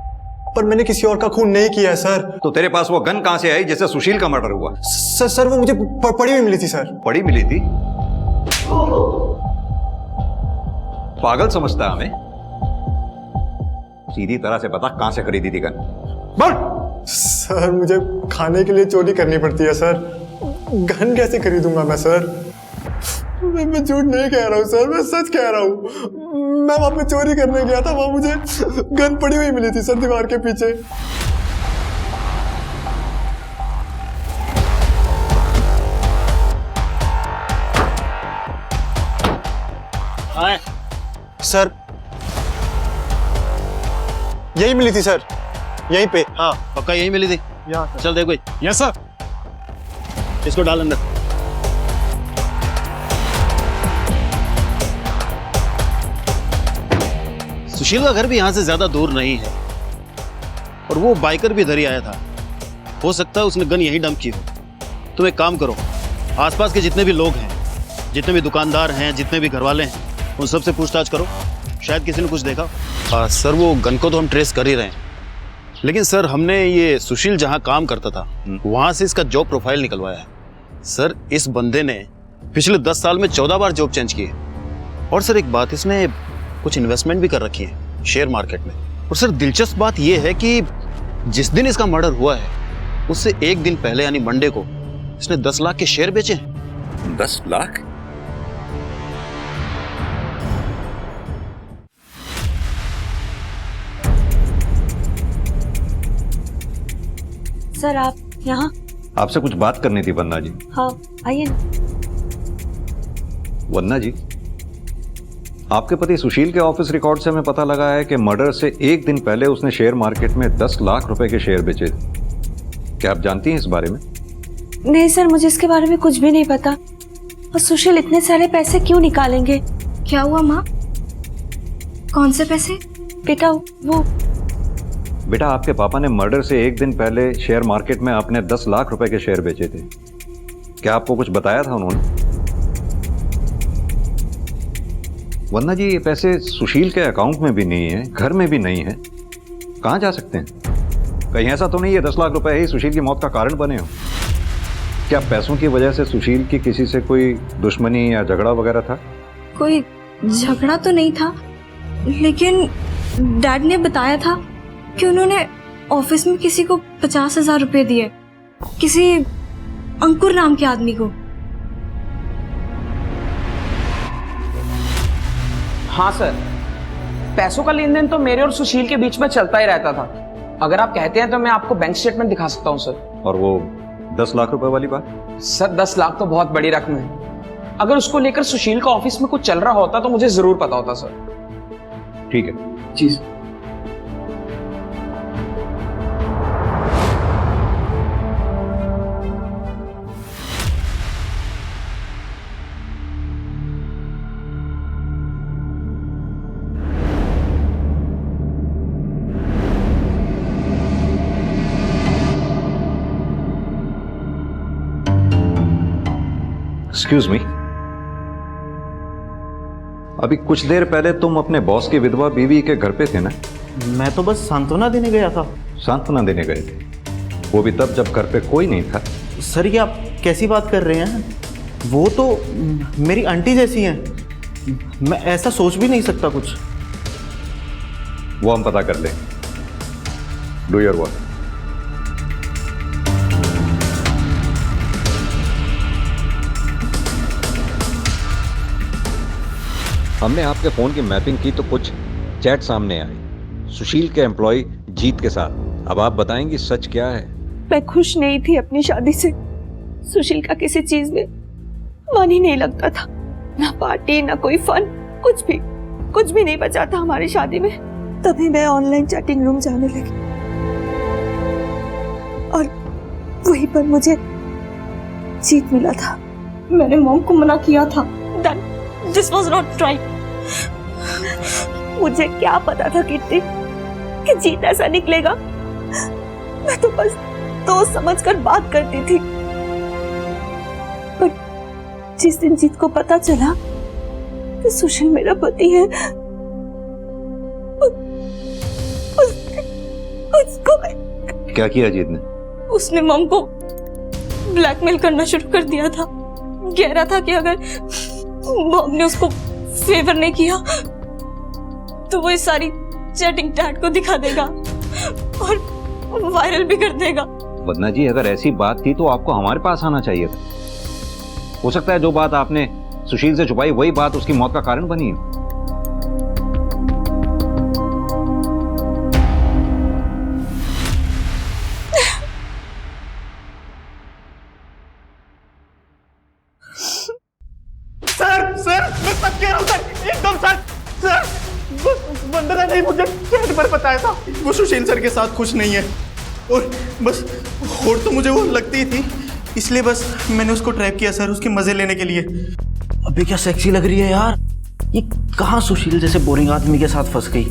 पर मैंने किसी और का खून नहीं किया है सर। तो तेरे पास वो गन कहां से आई जिससे सुशील का मर्डर हुआ? सर वो मुझे पड़ी हुई मिली थी सर। पड़ी मिली थी? पागल समझता है हमें? सीधी तरह से बता कहां से खरीदी थी गन? बोल। सर, मुझे खाने के लिए चोरी करनी पड़ती है सर, गन कैसे खरीदूंगा मैं सर? मैं झूठ नहीं कह रहा हूँ सर, मैं सच कह रहा हूँ। मैं वहां पे चोरी करने गया था, वहां मुझे गन पड़ी हुई मिली थी सर दीवार के पीछे। सर, यही मिली थी सर, यहीं पे। हाँ, पक्का यही मिली थी। चल देखो। Yes sir. इसको डाल अंदर। सुशील का घर भी यहां से ज्यादा दूर नहीं है और वो बाइकर भी इधर ही आया था। हो सकता है उसने गन यहीं डंप की हो। तुम एक काम करो, आसपास के जितने भी लोग हैं, जितने भी दुकानदार हैं, जितने भी घरवाले हैं, उन सबसे पूछताछ करो, शायद किसी ने कुछ देखा। सर, वो गन को तो हम ट्रेस कर ही रहे हैं, लेकिन सर हमने ये सुशील जहां काम करता था वहां से इसका जॉब प्रोफाइल निकलवाया है। सर, इस बंदे ने पिछले 10 साल में 14 बार जॉब चेंज की है। और सर एक बात, इसने कुछ इन्वेस्टमेंट भी कर रखी है शेयर मार्केट में। और सर दिलचस्प बात यह है कि जिस दिन इसका मर्डर हुआ है उससे एक दिन पहले यानी मंडे को इसने 10 लाख के शेयर बेचे हैं। 10 लाख? सर, आप यहाँ? आपसे कुछ बात करनी थी वन्ना जी। हाँ, आइए ना। वन्ना जी, आपके पति सुशील के ऑफिस रिकॉर्ड से हमें पता लगा है कि मर्डर से एक दिन पहले उसने शेयर मार्केट में 10 लाख रुपए के शेयर बेचे थे। क्या आप जानती हैं इस बारे में? नहीं सर, मुझे इसके बारे में कुछ भी नहीं पता। और सुशील इतने सारे पैसे क्यों निकालेंगे? क्या हुआ माँ? कौन से पैसे? बेटा, आपके पापा ने मर्डर से एक दिन पहले शेयर मार्केट में अपने 10 लाख रुपए के शेयर बेचे थे। क्या आपको कुछ बताया था उन्होंने? वन्ना जी, ये पैसे सुशील के अकाउंट में भी नहीं है, घर में भी नहीं है, कहां जा सकते हैं? कहीं ऐसा तो नहीं है 10 लाख रुपए ही सुशील की मौत का कारण बने हो? क्या पैसों की वजह से सुशील की किसी से कोई दुश्मनी या झगड़ा वगैरह था? कोई झगड़ा तो नहीं था, लेकिन डैड ने बताया था कि उन्होंने ऑफिस में किसी को 50,000 रुपए दिए, किसी अंकुर नाम के आदमी को। हाँ सर, पैसों का लेन देन तो मेरे और सुशील के बीच में चलता ही रहता था। अगर आप कहते हैं तो मैं आपको बैंक स्टेटमेंट दिखा सकता हूँ सर। और वो 10 लाख रुपए वाली बात? सर 10 लाख तो बहुत बड़ी रकम है। अगर उसको लेकर सुशील का ऑफिस में कुछ चल रहा होता तो मुझे जरूर पता होता सर। ठीक है जी। एक्सक्यूज मी, अभी कुछ देर पहले तुम अपने बॉस की विधवा बीवी के घर पे थे ना? मैं तो बस सांत्वना देने गया था। सांत्वना देने गए थे? वो भी तब जब घर पे कोई नहीं था। सर ये आप कैसी बात कर रहे हैं? वो तो मेरी आंटी जैसी हैं। मैं ऐसा सोच भी नहीं सकता कुछ। वो हम पता कर लें। Do your work. हमने आपके फोन की मैपिंग की तो कुछ चैट सामने आए सुशील के एम्प्लॉय जीत के साथ। अब आप बताएंगी सच क्या है? मैं खुश नहीं थी अपनी शादी से। सुशील का किसी चीज में मन ही नहीं लगता था, ना पार्टी ना कोई फन, कुछ भी नहीं बचा था हमारी शादी में। तभी मैं ऑनलाइन चैटिंग रूम जाने लगी और वहीं पर मुझे जीत मिला था। मैंने मॉम को मना किया था। This was not right. मुझे क्या पता था किट्टी कि जीत ऐसा निकलेगा। मैं तो बस दोस्त समझकर बात करती थी, पर जिस दिन जीत को पता चला कि सुशील मेरा पति है, उसको क्या किया जीत ने? उसने मॉम को ब्लैकमेल करना शुरू कर दिया था। कह रहा था कि अगर मॉम ने उसको फेवर नहीं किया तो वो इस सारी चैटिंग डैड को दिखा देगा और वायरल भी कर देगा। वदना जी, अगर ऐसी बात थी तो आपको हमारे पास आना चाहिए था। हो सकता है जो बात आपने सुशील से छुपाई वही बात उसकी मौत का कारण बनी है। सर मैं सच कह रहा हूँ सर, एकदम सच। सर वंदना ने मुझे चैट पर बताया था वो सुशील सर के साथ खुश नहीं है और बस और तो मुझे वो लगती ही थी, इसलिए बस मैंने उसको ट्रैप किया सर, उसके मजे लेने के लिए। अबे क्या सेक्सी लग रही है यार। ये कहाँ सुशील जैसे बोरिंग आदमी के साथ फंस गई।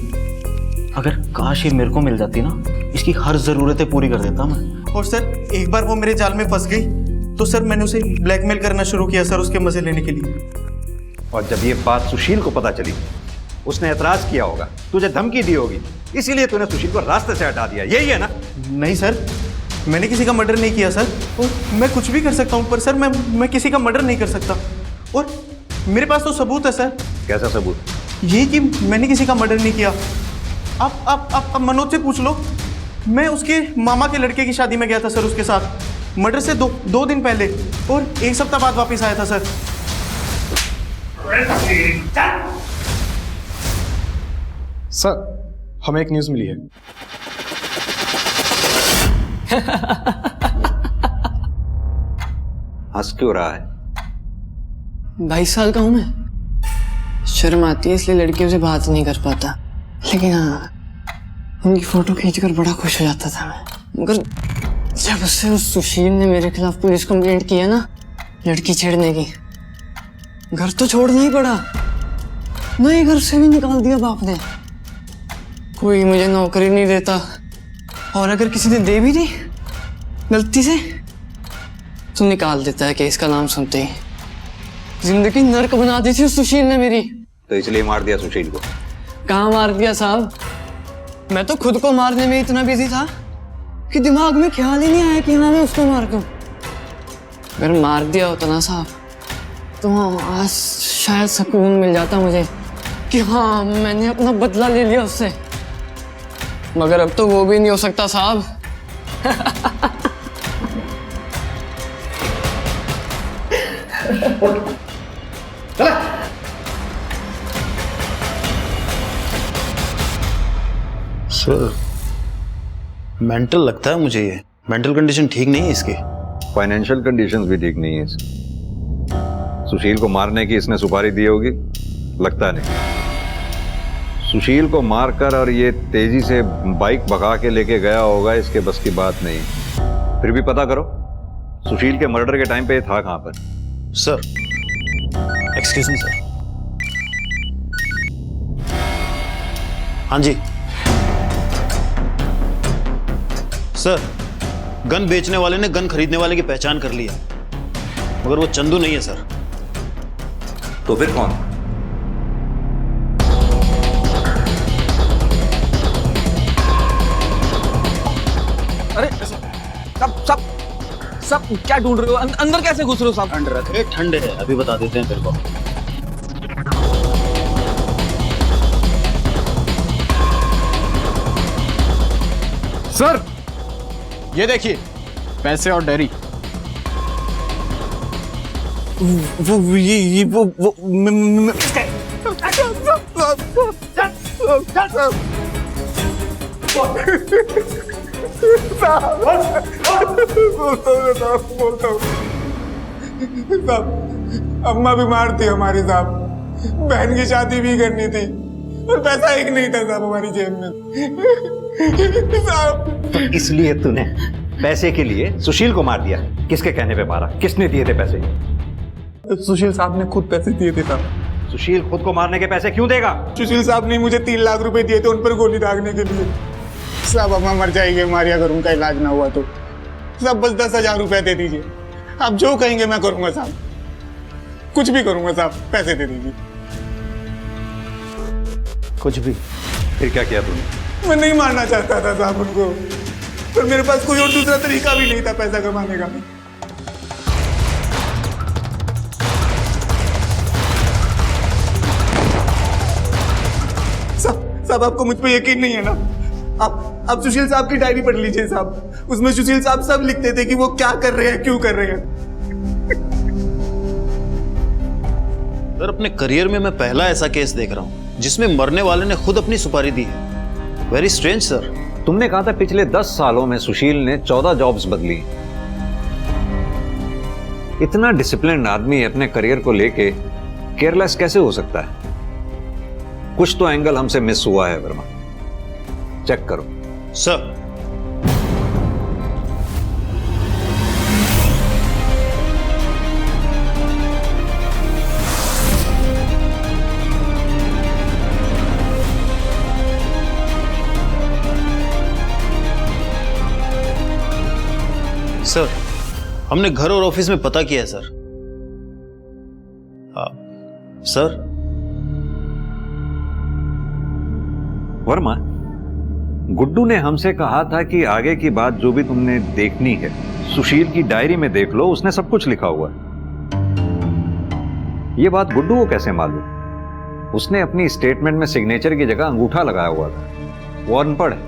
अगर काश ये मेरे को मिल जाती ना, इसकी हर जरूरतें पूरी कर देता मैं। और सर एक बार वो मेरे जाल में फंस गई तो सर मैंने उसे ब्लैकमेल करना शुरू किया सर, उसके मजे लेने के लिए। और जब ये बात सुशील को पता चली उसने ऐतराज किया होगा, तुझे धमकी दी होगी, इसीलिए तूने सुशील को रास्ते से हटा दिया, यही है ना? नहीं सर, मैंने किसी का मर्डर नहीं किया सर, और मैं कुछ भी कर सकता हूँ, पर सर मैं किसी का मर्डर नहीं कर सकता। और मेरे पास तो सबूत है सर। कैसा सबूत? ये कि मैंने किसी का मर्डर नहीं किया। आप मनोज से पूछ लो। मैं उसके मामा के लड़के की शादी में गया था सर उसके साथ, मर्डर से दो दिन पहले, और 1 सप्ताह बाद वापस आया था सर। सर हमें एक न्यूज़ मिली है। हंस क्यों रहा है? 22 साल का हूं मैं। शर्म आती है इसलिए लड़कियों से बात नहीं कर पाता, लेकिन हाँ उनकी फोटो खींचकर बड़ा खुश हो जाता था मैं। मगर जब उससे उस सुशील ने मेरे खिलाफ पुलिस कंप्लेंट की है ना, लड़की छेड़ने की, घर तो छोड़ना ही पड़ा। नए घर से भी निकाल दिया बाप ने। कोई मुझे नौकरी नहीं देता, और अगर किसी ने दे भी दी गलती से तो निकाल देता है केस का नाम सुनते ही। जिंदगी नर्क बना दी थी उस सुशील ने मेरी। तो इसलिए मार दिया सुशील को? कहाँ मार दिया साहब, मैं तो खुद को मारने में इतना बिजी था कि दिमाग में ख्याल ही नहीं आया कि हाँ मैं उसको मार दूं। अगर मार दिया होता ना साहब तो आज शायद सुकून मिल जाता मुझे कि हाँ मैंने अपना बदला ले लिया उससे। मगर अब तो वो भी नहीं हो सकता साहब। सर मेंटल लगता है मुझे, ये मेंटल कंडीशन ठीक नहीं है इसकी। फाइनेंशियल कंडीशंस भी ठीक नहीं है इसकी। सुशील को मारने की इसने सुपारी दी होगी, लगता नहीं। सुशील को मारकर और ये तेजी से बाइक भगा के लेके गया होगा, इसके बस की बात नहीं। फिर भी पता करो सुशील के मर्डर के टाइम पे ये था कहां पर। Sir excuse me sir. हाँ जी सर, गन बेचने वाले ने गन खरीदने वाले की पहचान कर ली है, मगर वो चंदू नहीं है सर। तो फिर कौन? अरे सब क्या ढूंढ रहे हो? अंदर कैसे घुस रहे हो साहब? ठंड रखे, ठंड है, अभी बता देते हैं तेरे को। सर ये देखिए पैसे और डायरी। अम्मा बीमार थी हमारी साहब, बहन की शादी भी करनी थी और पैसा एक नहीं था साहब हमारी जेब में साहब। तो इसलिए तूने पैसे के लिए सुशील को मार दिया? किसके कहने पे मारा? किसने दिए थे पैसे? सुशील साहब ने खुद पैसे दिए थे साहब। सुशील खुद को मारने के पैसे क्यों देगा? सुशील साहब ने मुझे 3 लाख रुपए दिए थे उन पर गोली दागने के लिए साहब। अम्मा मर जाएगी हमारी अगर उनका इलाज ना हुआ तो साहब। बस 10,000 रुपए दे दीजिए, आप जो कहेंगे मैं करूंगा साहब, कुछ भी करूंगा साहब, पैसे दे दीजिए। कुछ भी? फिर क्या किया तूने? मैं नहीं मारना चाहता था साहब उनको, पर मेरे पास कोई और दूसरा तरीका भी नहीं था पैसा कमाने का। साहब आपको मुझ पे यकीन नहीं है ना? आप सुशील साहब की डायरी पढ़ लीजिए साहब, उसमें सुशील साहब सब लिखते थे कि वो क्या कर रहे हैं, क्यों कर रहे हैं। सर अपने करियर में मैं पहला ऐसा केस देख रहा हूं जिसमें मरने वाले ने खुद अपनी सुपारी दी है। Very strange sir. तुमने कहा था पिछले 10 सालों में सुशील ने 14 जॉब्स बदली। इतना डिसिप्लिन आदमी अपने करियर को लेके केयरलेस कैसे हो सकता है? कुछ तो एंगल हमसे मिस हुआ है वर्मा, चेक करो। सर सर हमने घर और ऑफिस में पता किया है सर। सर वर्मा, गुड्डू ने हमसे कहा था कि आगे की बात जो भी तुमने देखनी है सुशील की डायरी में देख लो, उसने सब कुछ लिखा हुआ है। ये बात गुड्डू को कैसे मालूम? उसने अपनी स्टेटमेंट में सिग्नेचर की जगह अंगूठा लगाया हुआ था, वो अनपढ़ है।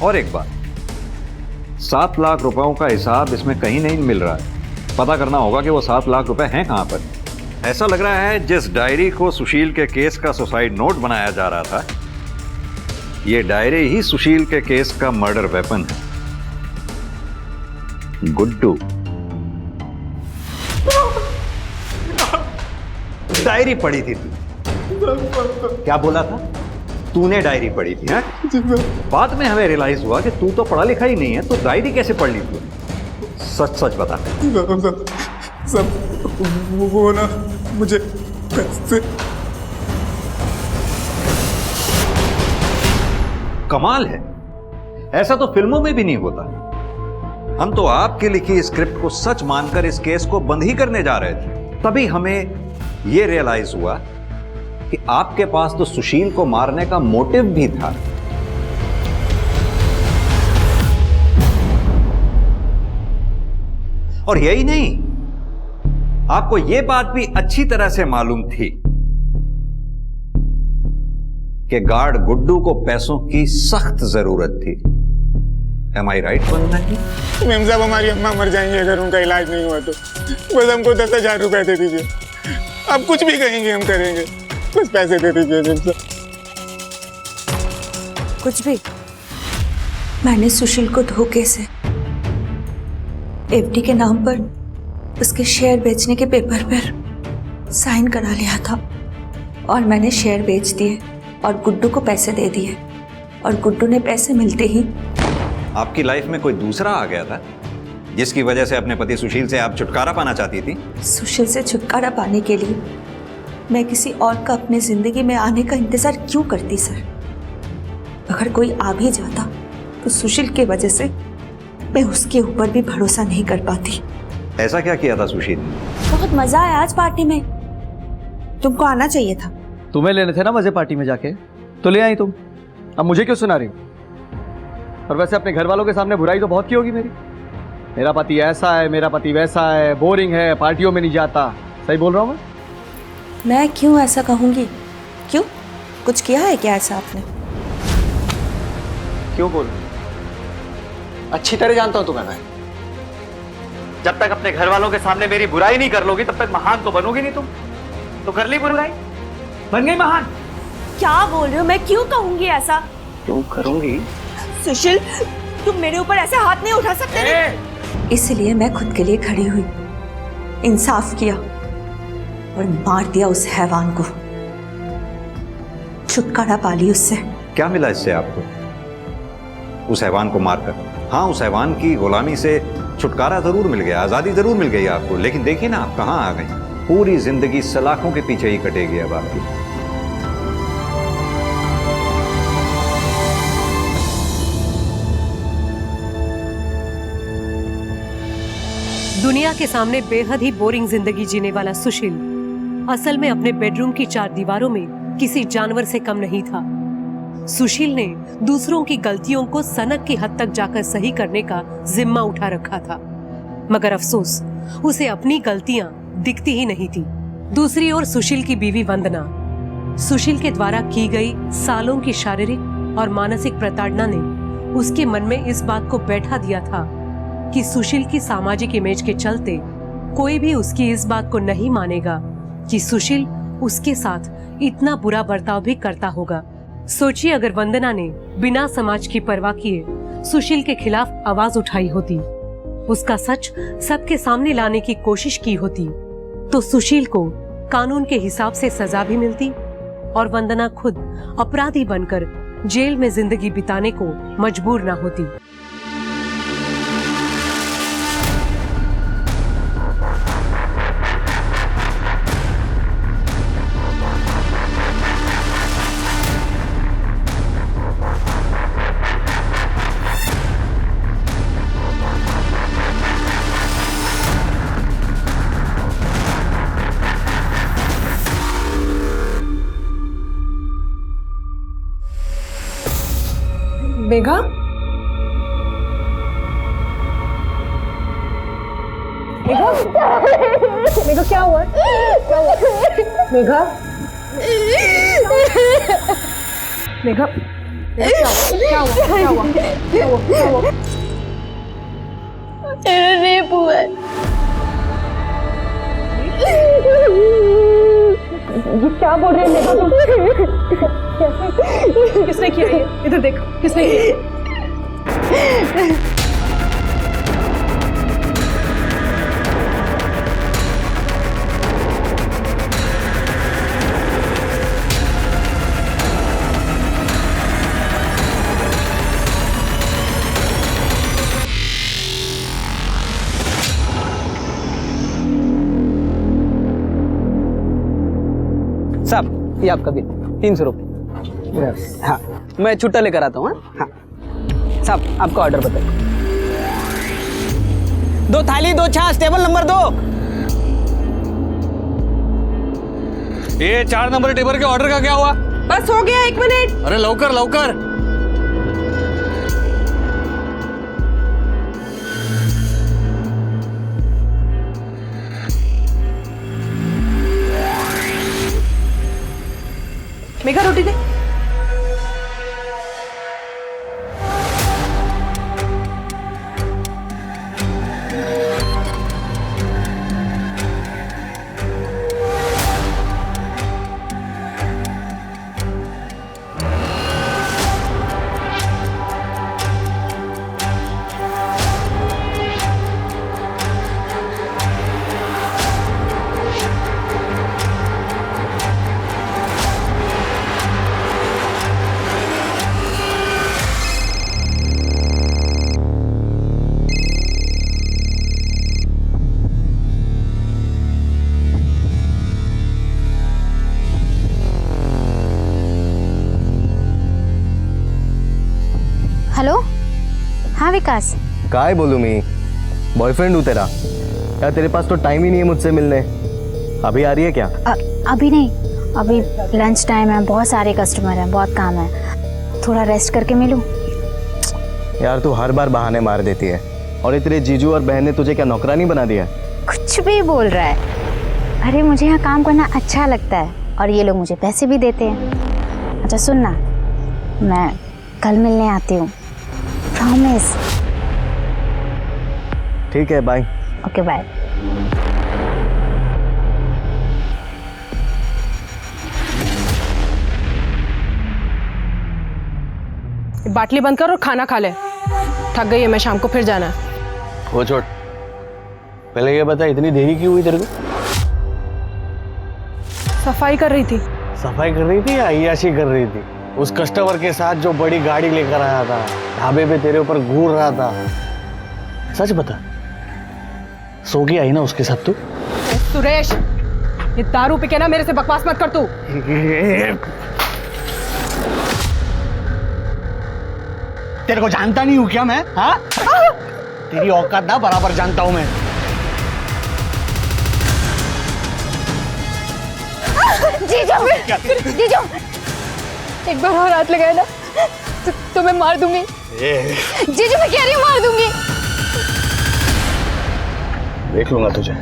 और एक बात, 7 लाख रुपयों का हिसाब इसमें कहीं नहीं मिल रहा है। पता करना होगा कि वो 7 लाख रुपए हैं कहां पर। ऐसा लग रहा है जिस डायरी को सुशील के केस का सुसाइड नोट बनाया जा रहा था, ये डायरी ही सुशील के केस का मर्डर वेपन है। गुड्डू, डायरी पढ़ी थी तू? क्या बोला था? तूने डायरी पढ़ी थी? हाँ? बाद में हमें रियलाइज हुआ कि तू तो पढ़ा लिखा ही नहीं है, तो डायरी कैसे पढ़ ली तू? सच सच बता। सब वो ना मुझे पैसे। कमाल है, ऐसा तो फिल्मों में भी नहीं होता। हम तो आपकी लिखी स्क्रिप्ट को सच मानकर इस केस को बंद ही करने जा रहे थे, तभी हमें यह रियलाइज हुआ कि आपके पास तो सुशील को मारने का मोटिव भी था। और यही नहीं, आपको यह बात भी अच्छी तरह से मालूम थी कि गार्ड गुड्डू को पैसों की सख्त जरूरत थी। Am I right बनना है? मेम साहब हमारी अम्मा मर जाएंगी अगर उनका इलाज नहीं हुआ तो। बस हमको 10,000 रुपए दे दीजिए, आप कुछ भी कहेंगे हम करेंगे, बस पैसे दे दीजिए मेम साहब। कुछ भी। मैंने सुशील को धोखे से एफडी के नाम पर उसके शेयर बेचने के पेपर पर साइन करा लिया था और मैंने शेयर बेच दिए और गुड्डू को पैसे दे दिए और गुड्डू ने पैसे मिलते ही आपकी लाइफ में कोई दूसरा आ गया था जिसकी वजह से अपने पति सुशील से आप छुटकारा पाना चाहती थी? सुशील से छुटकारा पाने के लिए मैं किसी और का अपने जिंदगी में आने का इंतजार क्यों करती सर? अगर कोई आ भी जाता तो सुशील की वजह से मैं उसके ऊपर भी भरोसा नहीं कर पाती। ऐसा क्या किया था सुशील ने? बहुत मजा आया आज पार्टी में, तुमको आना चाहिए था। तुम्हें लेने थे ना मजे पार्टी में जाके, तो ले आई तुम। अब मुझे क्यों सुना रही हो? और वैसे अपने घर वालों के सामने बुराई तो बहुत की होगी मेरी। मेरा पति ऐसा है, मेरा पति वैसा है, बोरिंग है, पार्टियों में नहीं जाता। सही बोल रहा हूँ मैं क्यों ऐसा कहूंगी? क्यों, कुछ किया है क्या ऐसा आपने? क्यों बोल? अच्छी तरह जानता हूं तुम्हें मैं। जब तक अपने घर वालों के सामने मेरी बुराई नहीं कर लोगी तब तक महान तो बनोगी नहीं तुम। तो कर ली बुराई, बन गई महान। क्या बोल रहे हो? मैं क्यों कहूंगी ऐसा? क्यों करूंगी? सुशील, तुम मेरे ऊपर ऐसे हाथ नहीं उठा सकते ना। इसलिए मैं खुद के लिए खड़ी हुई, इंसाफ किया और मार दिया उस हैवान को। छुटकारा पा ली उससे। क्या मिला इससे आपको उस हैवान को मारकर? हाँ, उस हैवान की गुलामी से छुटकारा जरूर मिल गया, आजादी जरूर मिल गई आपको, लेकिन देखिए ना आप कहाँ आ गई। पूरी जिंदगी सलाखों के पीछे ही कटेगी अब आपकी। दुनिया के सामने बेहद ही बोरिंग जिंदगी जीने वाला सुशील असल में अपने बेडरूम की 4 दीवारों में किसी जानवर से कम नहीं था। सुशील ने दूसरों की गलतियों को सनक की हद तक जाकर सही करने का जिम्मा उठा रखा था, मगर अफसोस उसे अपनी गलतियां दिखती ही नहीं थी। दूसरी ओर सुशील की बीवी वंदना, सुशील के द्वारा की गई सालों की शारीरिक और मानसिक प्रताड़ना ने उसके मन में इस बात को बैठा दिया था कि सुशील की सामाजिक इमेज के चलते कोई भी उसकी इस बात को नहीं मानेगा कि सुशील उसके साथ इतना बुरा बर्ताव भी करता होगा। सोचिए अगर वंदना ने बिना समाज की परवाह किए सुशील के खिलाफ आवाज उठाई होती, उसका सच सबके सामने लाने की कोशिश की होती, तो सुशील को कानून के हिसाब से सजा भी मिलती और वंदना खुद अपराधी बनकर जेल में जिंदगी बिताने को मजबूर ना होती। मेघा, मेघा, मेघा क्या हुआ? क्या हुआ? मेघा, मेघा, क्या हुआ? क्या हुआ? क्या हुआ? क्या हुआ? मेरा रेप हुआ है। ये क्या बोल रहे हैं मेघा? किसने किया ये? इधर देख, किसने किया? साहब, ये आपका बिल 300 रुपये। हाँ, मैं छुट्टा लेकर आता हूँ। हाँ साहब, आपका ऑर्डर बताइए। 2 थाली 2 छाछ, टेबल नंबर 2। ये 4 नंबर टेबल के ऑर्डर का क्या हुआ? बस हो गया, 1 मिनट। अरे लवकर लवकर। मेघा, रोटी दे। विकास? काय बोलूं मैं, बॉयफ्रेंड हूँ तेरा। यार तेरे पास तो टाइम ही नहीं है मुझसे मिलने। अभी आ रही है क्या? अभी नहीं, अभी लंच टाइम है, बहुत सारे कस्टमर हैं, बहुत काम है, थोड़ा रेस्ट करके मिलूं। यार तू हर बार बहाने मार देती है। और ये तेरे जीजू और बहन ने तुझे क्या नौकरानी बना दिया? कुछ भी बोल रहा है। अरे मुझे यहाँ काम करना अच्छा लगता है और ये लोग मुझे पैसे भी देते हैं। अच्छा सुन ना, मैं कल मिलने आती हूँ, प्रॉमिस। ठीक है, बाय। Okay bye. बाटली बंद कर और खाना खा ले। थक गई है मैं, शाम को फिर जाना है। वो छोड़, पहले ये बता इतनी देरी क्यों हुई तेरे को? सफाई कर रही थी। सफाई कर रही थी या अय्याशी कर रही थी? उस कस्टमर के साथ जो बड़ी गाड़ी लेकर आया था, ढाबे पे तेरे ऊपर घूर रहा था, सच बता, सो के आई ना उसके साथ तू? सुरेश, ये दारू पी के ना मेरे से बकवास मत कर तू। तेरे को जानता नहीं हूँ क्या मैं? हाँ? तेरी औकात ना बराबर जानता हूँ मैं। जीजू, जीजू, एक बार और हाथ लगाया ना तो मैं मार दूंगी। जीजू मैं कह रही हूँ मार दूंगी। देख लूंगा तुझे।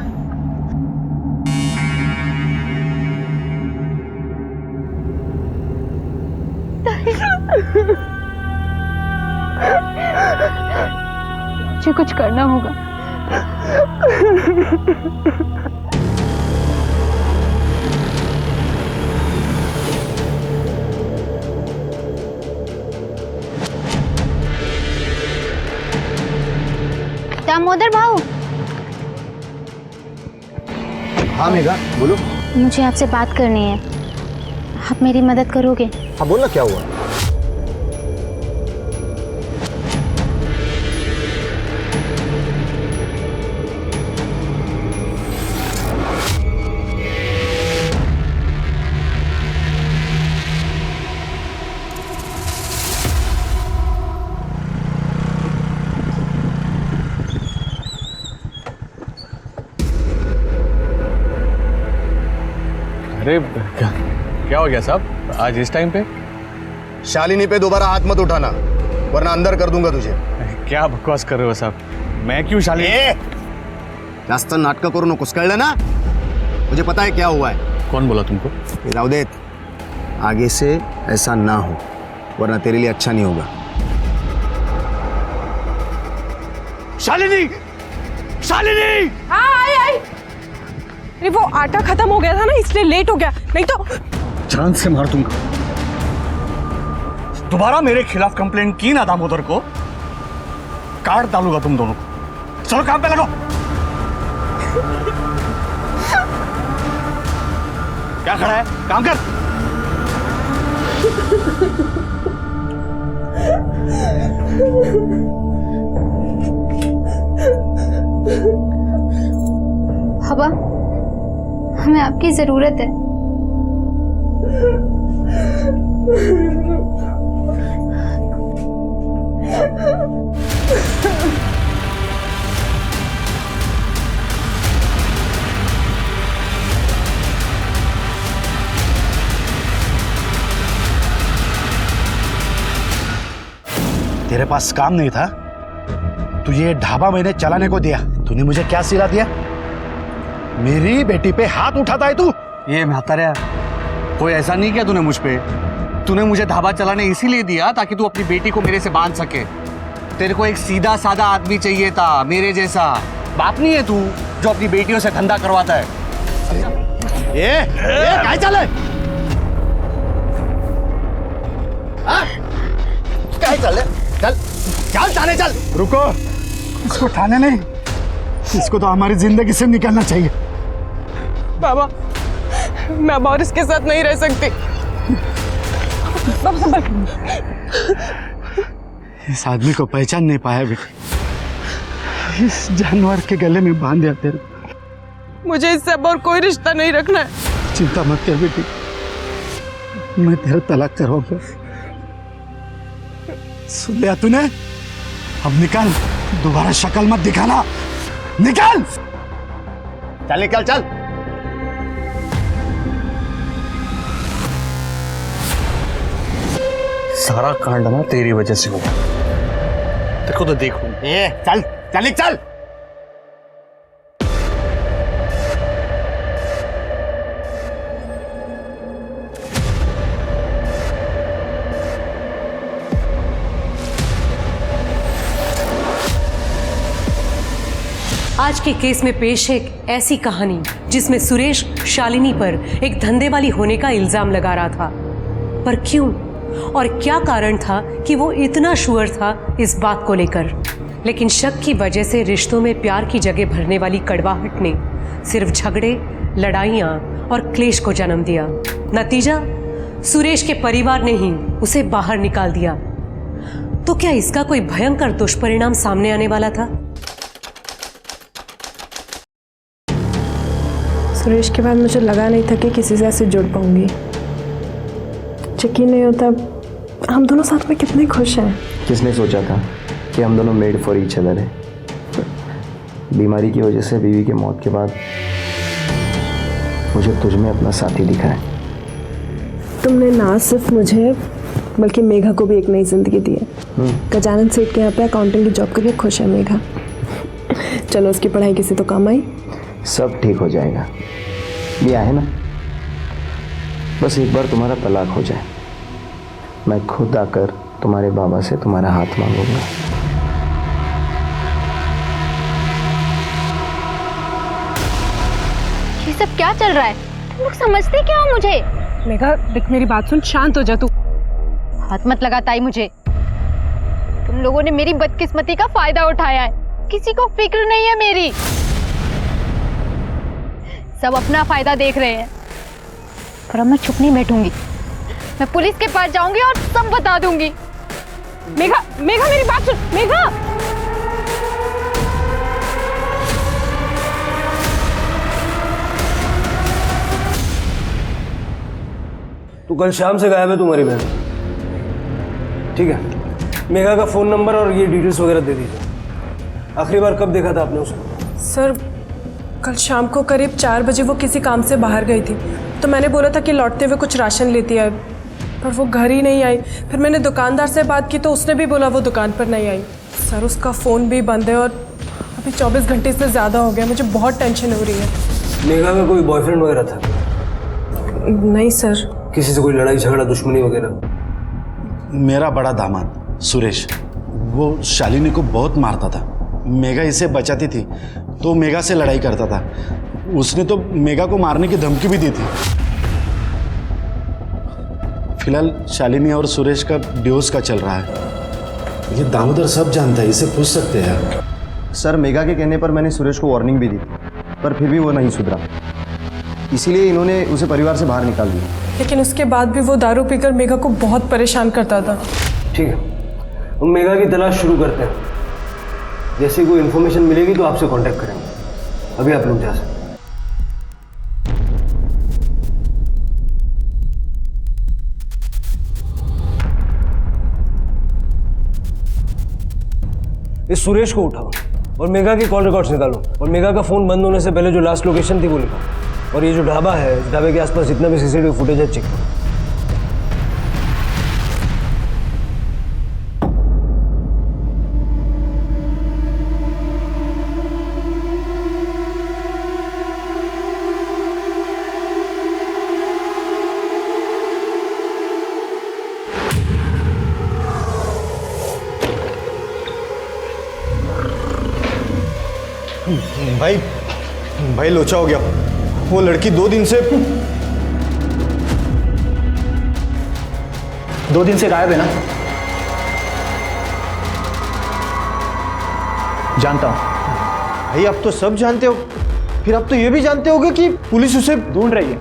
मुझे कुछ करना होगा। दामोदर भाऊ। हाँ मेघा, बोलो। मुझे आपसे बात करनी है, आप मेरी मदद करोगे? हाँ बोल ना, क्या हुआ? अरे क्या हो गया साहब आज इस टाइम पे? शालिनी पे दोबारा हाथ मत उठाना वरना अंदर कर दूंगा तुझे। क्या बकवास कर रहे हो साहब? मैं क्यों शालिनी? जास्त नाटक करू नकोस, कळलं ना? मुझे पता है क्या हुआ है। कौन बोला तुमको? राव दे, आगे से ऐसा ना हो वरना तेरे लिए अच्छा नहीं होगा। शालिनी, शालिनी! हाँ आई। अरे वो आटा खत्म हो गया था ना, इसलिए लेट हो गया, नहीं तो जान से मार दूंगा। दोबारा मेरे खिलाफ कंप्लेंट की ना दामोदर को, काट डालूंगा तुम दोनों को। चलो काम पे लगो। क्या खड़ा है, काम कर। हवा, हमें आपकी जरूरत है। तेरे पास काम नहीं था, तुझे ढाबा मैंने चलाने को दिया, तूने मुझे क्या सिला दिया? मेरी बेटी पे हाथ उठाता है तू? ये म्हाताऱ्या, कोई ऐसा नहीं किया तूने मुझ पे। तूने मुझे ढाबा चलाने इसीलिए दिया ताकि तू अपनी बेटी को मेरे से बांध सके। तेरे को एक सीधा साधा आदमी चाहिए था, मेरे जैसा। बाप नहीं है तू जो अपनी बेटियों से धंधा करवाता है। ये क्या चले? क्या चल? चल चल थाने चल। रुको, इसको थाने नहीं, इसको तो हमारी जिंदगी से निकलना चाहिए। बाबा, मैं अब और इसके साथ नहीं रह सकती। बाबा संभल। इस आदमी को पहचान नहीं पाया बेटी, इस जानवर के गले में बांध दिया तेरे। मुझे इससे अब और कोई रिश्ता नहीं रखना है। चिंता मत कर बेटी, मैं तेरा तलाक करवाऊंगा। सुन लिया तूने? अब निकल, दोबारा शक्ल मत दिखाना, निकल। चल निकल चल। सारा कांड ना तेरी वजह से हुआ। देखो तो देखो। चल चल चल। आज के केस में पेश है एक ऐसी कहानी जिसमें सुरेश शालिनी पर एक धंधे वाली होने का इल्जाम लगा रहा था। पर क्यों और क्या कारण था कि वो इतना श्योर था इस बात को लेकर? लेकिन शक की वजह से रिश्तों में प्यार की जगह भरने वाली कड़वाहट ने सिर्फ झगड़े, लड़ाइयाँ और क्लेश को जन्म दिया। नतीजा, सुरेश के परिवार ने ही उसे बाहर निकाल दिया। तो क्या इसका कोई भयंकर दुष्परिणाम सामने आने वाला था? सुरेश के बाद मुझे लगा नहीं था कि किसी से ऐसे जुड़ पाऊंगी। यकीन नहीं होता हम दोनों साथ में कितने खुश हैं। किसने सोचा था कि हम दोनों मेड फॉर ईच अदर हैं। बीमारी की वजह से बीवी के मौत के बाद मुझे तुझ में अपना साथी दिखा है। तुमने ना सिर्फ मुझे बल्कि मेघा को भी एक नई जिंदगी दी है। गजानन सेठ के यहाँ पे अकाउंटिंग की जॉब करके खुश है मेघा। चलो उसकी पढ़ाई किसी तो काम आई। सब ठीक हो जाएगा, लिया है ना। बस एक बार तुम्हारा तलाक हो जाए, मैं खुद आकर तुम्हारे बाबा से तुम्हारा हाथ मांगूंगा। ये सब क्या चल रहा है? तुम लोग समझते क्या हो मुझे? मेघा देख, मेरी बात सुन, शांत हो जा तू। हाथ मत लगा ताई मुझे। तुम लोगों ने मेरी बदकिस्मती का फायदा उठाया है। किसी को फिक्र नहीं है मेरी। सब अपना फायदा देख रहे हैं। पर अब मैं चुप नहीं बैठूंगी। मैं पुलिस के पास जाऊंगी और सब बता दूंगी। मेघा, मेघा मेरी बात सुन। मेघा, तू कल शाम से गायब है तुम्हारी बहन। ठीक है, मेघा का फोन नंबर और ये डिटेल्स वगैरह दे दीजिए। आखिरी बार कब देखा था आपने उसको? सर कल शाम को करीब 4 बजे वो किसी काम से बाहर गई थी, तो मैंने बोला था कि लौटते हुए कुछ राशन लेती आए, पर वो घर ही नहीं आई। फिर मैंने दुकानदार से बात की तो उसने भी बोला वो दुकान पर नहीं आई। सर उसका फ़ोन भी बंद है और अभी 24 घंटे से ज़्यादा हो गया। मुझे बहुत टेंशन हो रही है। मेघा का कोई बॉयफ्रेंड वगैरह था? नहीं सर। किसी से कोई लड़ाई झगड़ा, दुश्मनी वगैरह? मेरा बड़ा दामाद सुरेश, वो शालिनी को बहुत मारता था। मेघा इसे बचाती थी तो मेघा से लड़ाई करता था। उसने तो मेघा को मारने की धमकी भी दी थी। फिलहाल शालिनी और सुरेश का डिवोर्स का चल रहा है। ये दामोदर सब जानता है, इसे पूछ सकते हैं। सर मेघा के कहने पर मैंने सुरेश को वार्निंग भी दी, पर फिर भी वो नहीं सुधरा। इसीलिए इन्होंने उसे परिवार से बाहर निकाल दिया। लेकिन उसके बाद भी वो दारू पीकर मेघा को बहुत परेशान करता था। ठीक है, हम मेघा की तलाश शुरू करते हैं। जैसे कोई इन्फॉर्मेशन मिलेगी तो आपसे कांटेक्ट करेंगे। अभी आप लोग जा सकते हैं। इस सुरेश को उठाओ और मेघा की कॉल रिकॉर्ड्स निकालो और मेघा का फोन बंद होने से पहले जो लास्ट लोकेशन थी वो लिखो। और ये जो ढाबा है, इस ढाबे के आसपास जितना भी सीसीटीवी फुटेज है चेक करो। भाई लोचा हो गया। वो लड़की 2 दिन से गायब है ना? जानता हूं भाई, अब तो सब जानते हो। फिर अब तो ये भी जानते होगे कि पुलिस उसे ढूंढ रही है,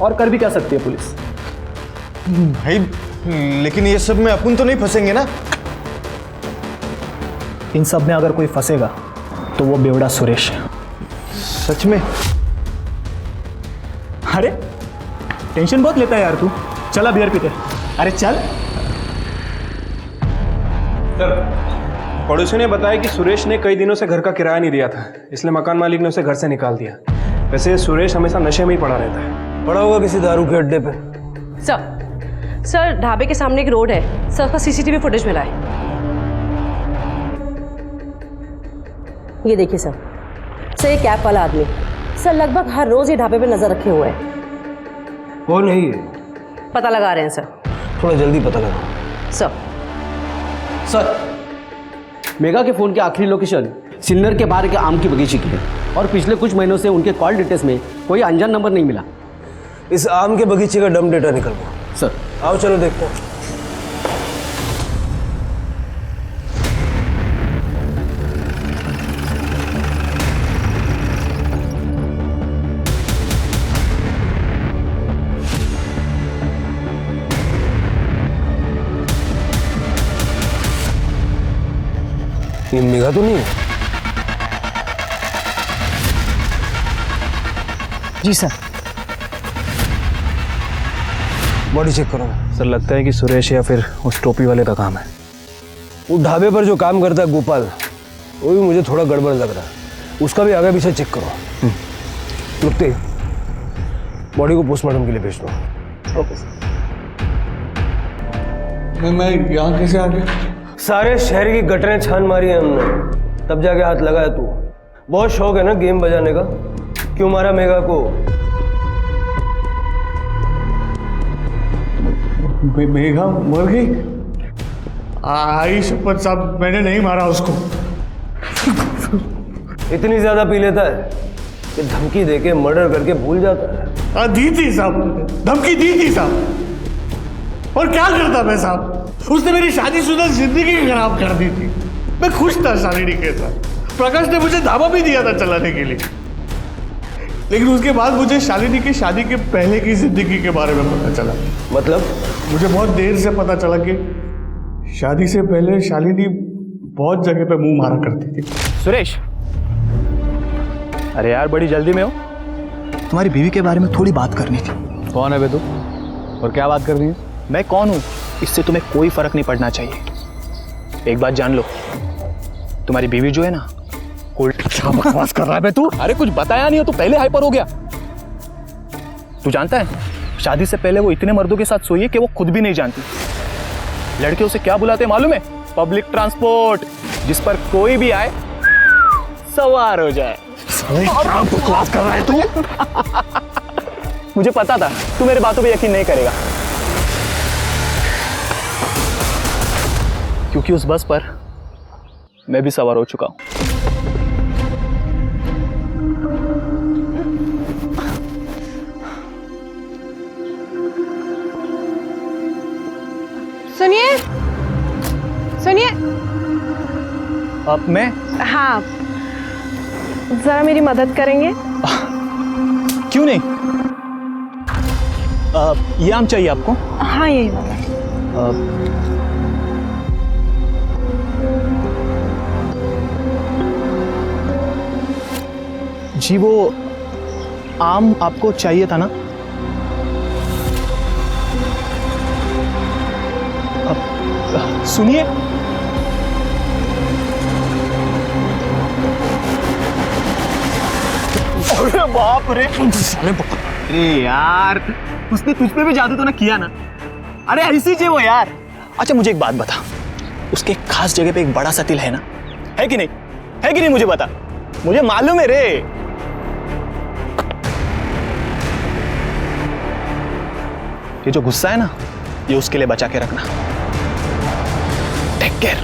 और कर भी क्या सकती है पुलिस। भाई लेकिन ये सब में अपन तो नहीं फंसेंगे ना? इन सब में अगर कोई फंसेगा तो वो बेवड़ा सुरेश है। सच में? अरे टेंशन बहुत लेता है यार तू। चला बियर पीते। अरे चल। सर पड़ोसी ने बताया कि सुरेश ने कई दिनों से घर का किराया नहीं दिया था, इसलिए मकान मालिक ने उसे घर से निकाल दिया। वैसे सुरेश हमेशा नशे में ही पड़ा रहता है। पड़ा होगा किसी दारू के अड्डे पे। सर ढाबे के सामने एक रोड है, सर का सीसीटीवी फुटेज मिला है। ये देखिए सर, ये कैब वाला आदमी सर लगभग हर रोज ये ढाबे पे नजर रखे हुए है। कौन है ये? पता लगा रहे हैं सर। थोड़ा जल्दी पता लगा। सर मेगा के फोन की आखिरी लोकेशन सिल्लर के बाहर के आम की बगीचे की है और पिछले कुछ महीनों से उनके कॉल डिटेल्स में कोई अनजान नंबर नहीं मिला। इस आम के बगीचे का डम डेटा निकल गया। सर आओ चलो देखते हैं। ये मेघा तो नहीं है? जी सर। बॉडी चेक करो। सर लगता है कि सुरेश या फिर उस टोपी वाले का काम है। वो ढाबे पर जो काम करता है गोपाल, वो भी मुझे थोड़ा गड़बड़ लग रहा है। उसका भी आगे पीछे चेक करो। रुकते बॉडी को पोस्टमार्टम के लिए भेज दो। Okay sir. मैं यहाँ कैसे आ गया? सारे शहर की गटरें छान मारी है हमने, तब जाके हाथ लगाया तू। बहुत शौक है ना गेम बजाने का, क्यों मारा मेघा को? मेघा मर गई? आई शपथ साहब, मैंने नहीं मारा उसको। इतनी ज्यादा पी लेता है कि धमकी देके मर्डर करके भूल जाता है। दी थी साहब, धमकी दी थी साहब। और क्या करता मैं साहब? उसने मेरी शादीशुदा जिंदगी खराब कर दी थी। मैं खुश था शालिनी के साथ। प्रकाश ने मुझे ढाबा भी दिया था चलाने के लिए, लेकिन उसके बाद मुझे शालिनी की शादी के पहले की जिंदगी के बारे में पता चला। मतलब? मुझे बहुत देर से पता चला कि शादी से पहले शालिनी बहुत जगह पे मुंह मारा करती थी। सुरेश, अरे यार बड़ी जल्दी में हो। तुम्हारी बीवी के बारे में थोड़ी बात करनी थी। कौन है बे तू? और क्या बात करनी है? मैं कौन हूँ इससे तुम्हें कोई फर्क नहीं पड़ना चाहिए। एक बात जान लो, तुम्हारी बीवी जो है ना, क्या बकवास कर रहा है बे तू? अरे कुछ बताया नहीं हो तो पहले हाइपर हो गया। तू जानता है शादी से पहले वो इतने मर्दों के साथ सोई है कि वो खुद भी नहीं जानती। लड़के उसे क्या बुलाते हैं मालूम है? पब्लिक ट्रांसपोर्ट, जिस पर कोई भी आए सवार हो जाए। क्या बकवास कर रहा है तू? मुझे पता था तू मेरे बातों पे यकीन नहीं करेगा, क्योंकि उस बस पर मैं भी सवार हो चुका हूं। सुनिए सुनिए। अब मैं? हाँ, जरा मेरी मदद करेंगे? क्यों नहीं? ये आम चाहिए आपको? हाँ यही वाला। जी वो आम आपको चाहिए था ना? सुनिए, अरे बाप रे, अरे यार उसने तुझ पे भी जादू तो ना किया ना? अरे ऐसी चाहिए वो यार। अच्छा मुझे एक बात बता, उसके खास जगह पे एक बड़ा सा तिल है ना? है कि नहीं? है कि नहीं? मुझे बता, मुझे मालूम है रे। ये जो गुस्सा है ना, ये उसके लिए बचा के रखना। Take care.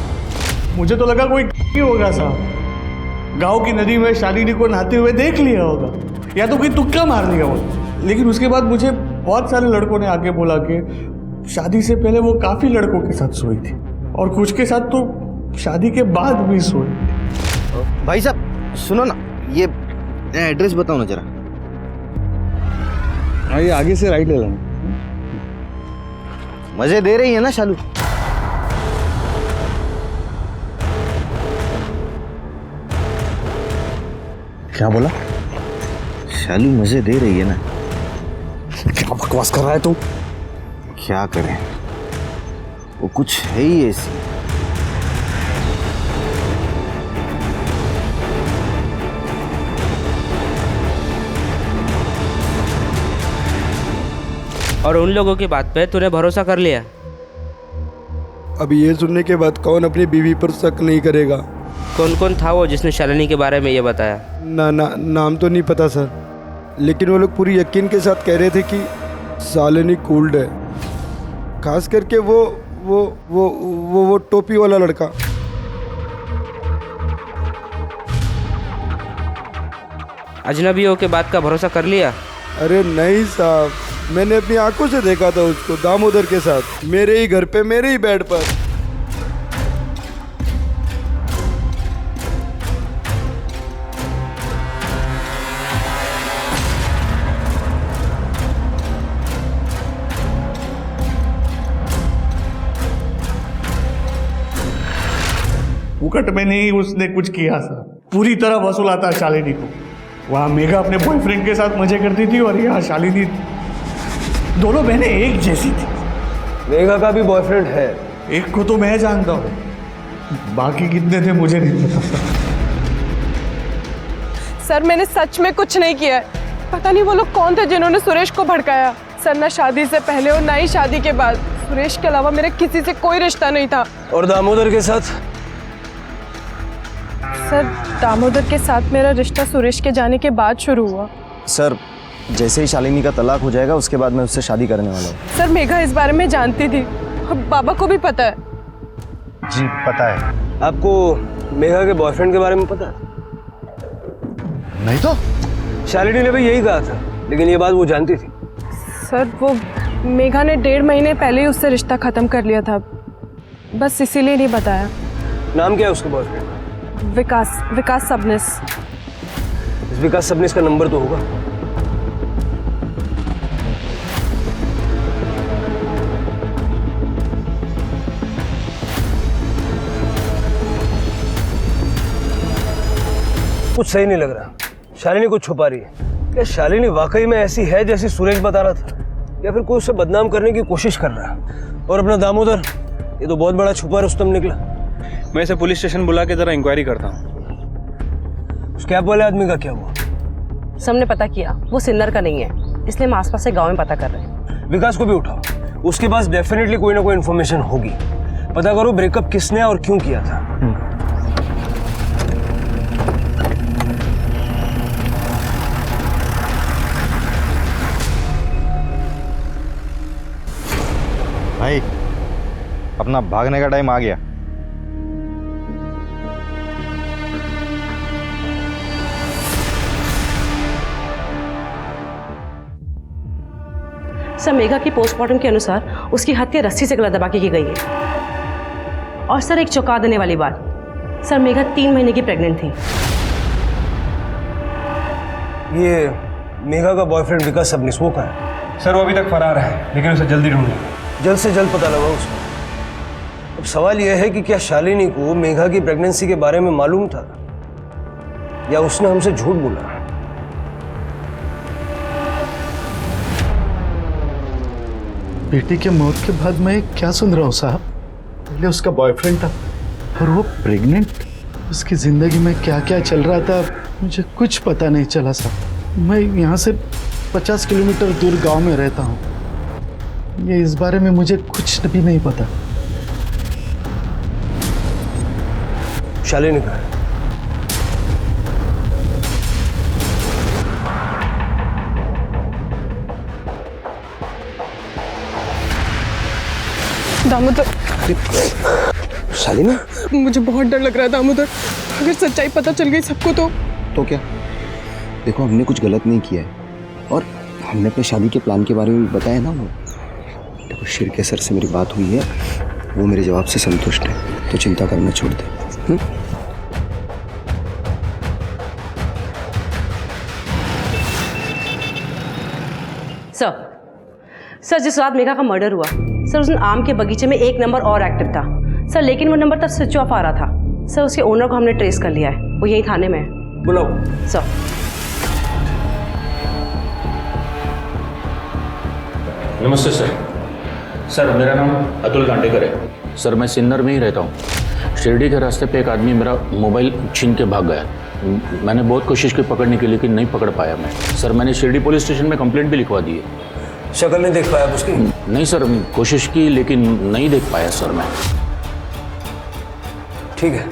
मुझे तो लगा कोई होगा साहब, गांव की नदी में शालिनी को नहाते हुए देख लिया होगा, या तो कोई तुक्का मार लिया होगा। लेकिन उसके बाद मुझे बहुत सारे लड़कों ने आके बोला कि शादी से पहले वो काफी लड़कों के साथ सोई थी, और कुछ के साथ तो शादी के बाद भी सोई। भाई साहब सुनो ना, ये एड्रेस बताओ ना जरा। हाँ ये आगे से राइट ले लेना। मजे दे रही है ना शालू? क्या बोला? शालू मजे दे रही है ना? क्या बकवास कर रहा है तू? क्या करें, वो कुछ है ही ऐसी। और उन लोगों की बात पे तूने भरोसा कर लिया? अब ये सुनने के बाद कौन अपनी बीवी पर शक नहीं करेगा? कौन कौन था वो जिसने शालिनी के बारे में ये बताया? नाम तो नहीं पता सर, लेकिन वो लोग पूरी यकीन के साथ कह रहे थे कि शालिनी कूल्ड है, खास करके वो टोपी वाला लड़का। अजनबियों के बात का भरोसा कर लिया? अरे नहीं साहब, मैंने अपनी आंखों से देखा था उसको दामोदर के साथ, मेरे ही घर पे, मेरे ही बेड पर। फुकट में नहीं उसने कुछ किया सर, पूरी तरह वसूलाता शालिनी को। वहाँ मेघा अपने बॉयफ्रेंड के साथ मजे करती थी और यहाँ शालिनी, दोनों बहनें एक जैसी थी। मेघा का भी बॉयफ्रेंड है? एक को तो मैं जानता हूँ, बाकी कितने थे मुझे नहीं पता। सर मैंने सच में कुछ नहीं किया है। पता नहीं वो लोग कौन थे जिन्होंने सुरेश को भड़काया। सर ना शादी से पहले और ना ही शादी के बाद सुरेश के अलावा मेरे किसी से कोई रिश्ता नहीं था। और दामोदर के साथ? सर दामोदर के साथ मेरा रिश्ता सुरेश के जाने के बाद शुरू हुआ। सर जैसे ही शालिनी का तलाक हो जाएगा उसके बाद मैं उससे शादी करने वाला हूँ। सर मेघा इस बारे में जानती थी, बाबा को भी पता है। जी पता है। आपको मेघा के बॉयफ्रेंड के बारे में पता है? नहीं तो शालिनी ने भी यही कहा था, लेकिन ये बात वो जानती थी। सर वो मेघा ने 1.5 महीने पहले ही उससे रिश्ता खत्म कर लिया था, बस इसीलिए नहीं बताया। नाम क्या है उसके बॉयफ्रेंड? विकास सबनिस। इस विकास सबनिस का नंबर तो होगा। कुछ सही नहीं लग रहा, शालिनी कुछ छुपा रही है। क्या शालिनी वाकई में ऐसी है जैसी सुरेश बता रहा था, या फिर कोई उसे बदनाम करने की कोशिश कर रहा है? और अपना दामोदर, ये तो बहुत बड़ा छुपा रुस्तम निकला। मैं इसे पुलिस स्टेशन बुला के जरा इंक्वायरी करता हूँ। उस कैब वाले आदमी का क्या हुआ? सबने पता किया वो सिन्नर का नहीं है, इसलिए हम आसपास से गांव में पता कर रहे हैं। विकास को भी उठाओ, उसके पास डेफिनेटली कोई ना कोई इन्फॉर्मेशन होगी। पता करो ब्रेकअप किसने और क्यों किया था। भाई अपना भागने का टाइम आ गया। सर मेघा की पोस्टमार्टम के अनुसार उसकी हत्या रस्सी से गला दबा के की गई है। और सर एक चौंका देने वाली बात, सर मेघा 3 महीने की प्रेग्नेंट थी। ये मेघा का बॉयफ्रेंड विकास सबनिस वो कहाँ है? सर वो अभी तक फरार है, लेकिन उसे जल्दी ढूंढना। जल्द से जल्द पता लगाओ उसको। अब सवाल यह है कि क्या शालिनी को मेघा की प्रेगनेंसी के बारे में मालूम था, या उसने हमसे झूठ बोला? बेटी के मौत के बाद मैं क्या सुन रहा हूँ साहब? पहले उसका बॉयफ्रेंड था और वो प्रेग्नेंट। उसकी जिंदगी में क्या क्या चल रहा था मुझे कुछ पता नहीं चला साहब। मैं यहाँ से 50 किलोमीटर दूर गांव में रहता हूँ, ये इस बारे में मुझे कुछ भी नहीं पता। शालिनी का दामोदर। शालिनी, मुझे बहुत डर लग रहा है दामोदर, अगर सच्चाई पता चल गई सबको तो क्या? देखो हमने कुछ गलत नहीं किया है, और हमने अपने शादी के प्लान के बारे में भी बताया ना। वो देखो शिर के सर से मेरी बात हुई है, वो मेरे जवाब से संतुष्ट है, तो चिंता करना छोड़ दे। सर जिस रात मेघा का मर्डर हुआ, सर उस दिन आम के बगीचे में एक नंबर और एक्टिव था सर, लेकिन वो नंबर तब स्विच ऑफ आ रहा था सर। उसके ओनर को हमने ट्रेस कर लिया है, वो यही थाने में है। बुलाओ सर। नमस्ते सर, मेरा नाम अतुल कांडेकर है सर। मैं सिन्नर में ही रहता हूँ। शिरडी के रास्ते पे एक आदमी मेरा मोबाइल छीन के भाग गया। मैंने बहुत कोशिश की पकड़ने की, लेकिन नहीं पकड़ पाया मैं सर। मैंने शिरडी पुलिस स्टेशन में कंप्लेंट भी लिखवा दी है। शक्ल नहीं देख पाया उसकी? नहीं सर, कोशिश की लेकिन नहीं देख पाया सर मैं। ठीक है,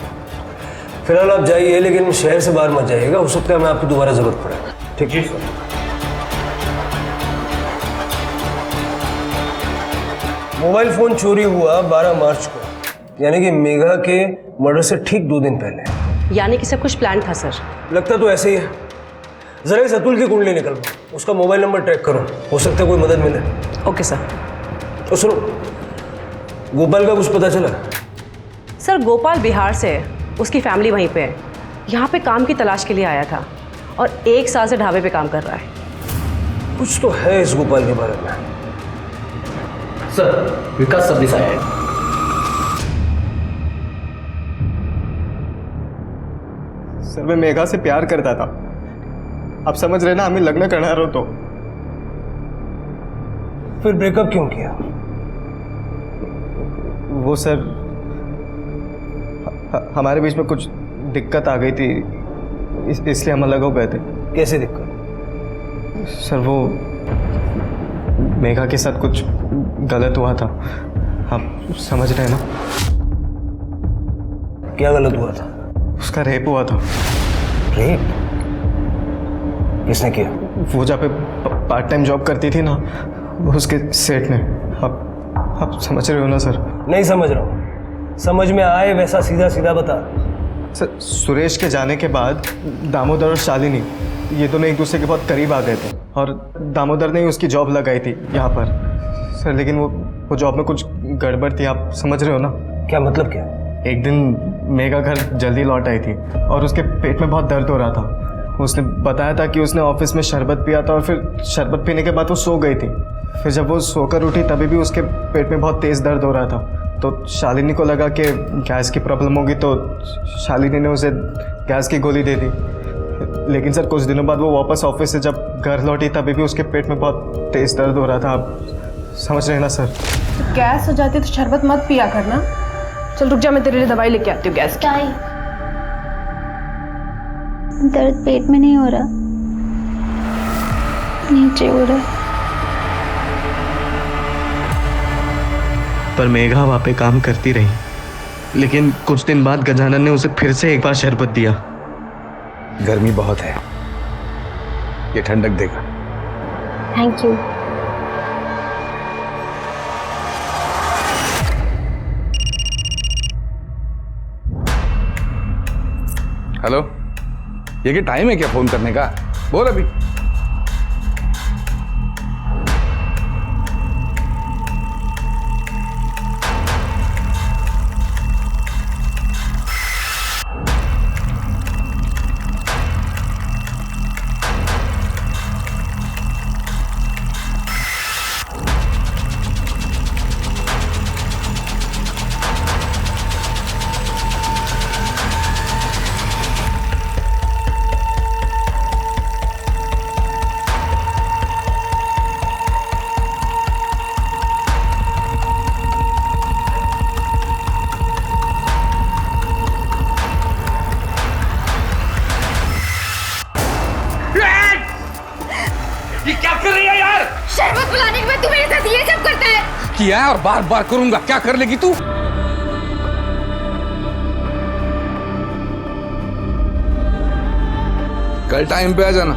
फिलहाल आप जाइए, लेकिन शहर से बाहर मत जाइएगा, हो सकता है मैं आपको दोबारा जरूरत पड़े। ठीक है सर। मोबाइल फोन चोरी हुआ 12 मार्च को, यानी कि मेघा के मर्डर से ठीक 2 दिन पहले। यानी कि सब कुछ प्लान था सर। लगता तो ऐसे ही है। जरा इस अतुल की कुंडली निकल, उसका मोबाइल नंबर ट्रैक करो, हो सकता है कोई मदद मिले। Okay sir. तो सुनो, गोपाल का कुछ पता चला? सर गोपाल बिहार से है, उसकी फैमिली वहीं पे है। यहाँ पे काम की तलाश के लिए आया था और 1 साल से ढाबे पे काम कर रहा है। कुछ तो है इस गोपाल के बारे में। सर, विकास सबनीस आया है। सर मैं मेघा से प्यार करता था, आप समझ रहे ना, हमें लग्न करना रहो तो। फिर ब्रेकअप क्यों किया? वो सर हमारे बीच में कुछ दिक्कत आ गई थी, इसलिए हम अलग हो गए थे। कैसे दिक्कत? सर वो मेघा के साथ कुछ गलत हुआ था, आप समझ रहे हैं ना। क्या गलत हुआ था? उसका रेप हुआ था। रेप? किसने किया? वो जहाँ पे पार्ट टाइम जॉब करती थी ना, उसके सेठ ने। आप समझ रहे हो ना सर? नहीं समझ रहा हूँ। समझ में आए वैसा सीधा सीधा बता। सर सुरेश के जाने के बाद दामोदर और शालिनी ये दोनों एक दूसरे के बहुत करीब आ गए थे, और दामोदर ने ही उसकी जॉब लगाई थी यहाँ पर सर। लेकिन वो जॉब में कुछ गड़बड़ थी, आप समझ रहे हो ना। क्या मतलब क्या? एक दिन मेघा घर जल्दी लौट आई थी और उसके पेट में बहुत दर्द हो रहा था। उसने बताया था कि उसने ऑफिस में शरबत पिया था और फिर शरबत पीने के बाद वो सो गई थी। फिर जब वो सोकर उठी तभी भी उसके पेट में बहुत तेज़ दर्द हो रहा था। तो शालिनी को लगा कि गैस की प्रॉब्लम होगी, तो शालिनी ने उसे गैस की गोली दे दी। लेकिन सर कुछ दिनों बाद वो वापस ऑफिस से जब घर लौटी तभी भी उसके पेट में बहुत तेज़ दर्द हो रहा था, आप समझ रहे हैं ना सर। तो गैस हो जाती तो शरबत मत पिया करना। चल रुक जा, मैं तेरे लिए दवाई लेके आती हूँ गैस की। दर्द पेट में नहीं हो रहा, नीचे हो रहा है। पर मेघा वहाँ पे काम करती रही, लेकिन कुछ दिन बाद गजानन ने उसे फिर से एक बार शरबत दिया। गर्मी बहुत है, ये ठंडक देगा। Thank you. हेलो, ये क्या टाइम है क्या फोन करने का? बोल अभी। शरबत पिलाने के बाद तू मेरे साथ ये सब करता है? किया है और बार बार करूंगा, क्या कर लेगी तू? कल टाइम पे आ जाना।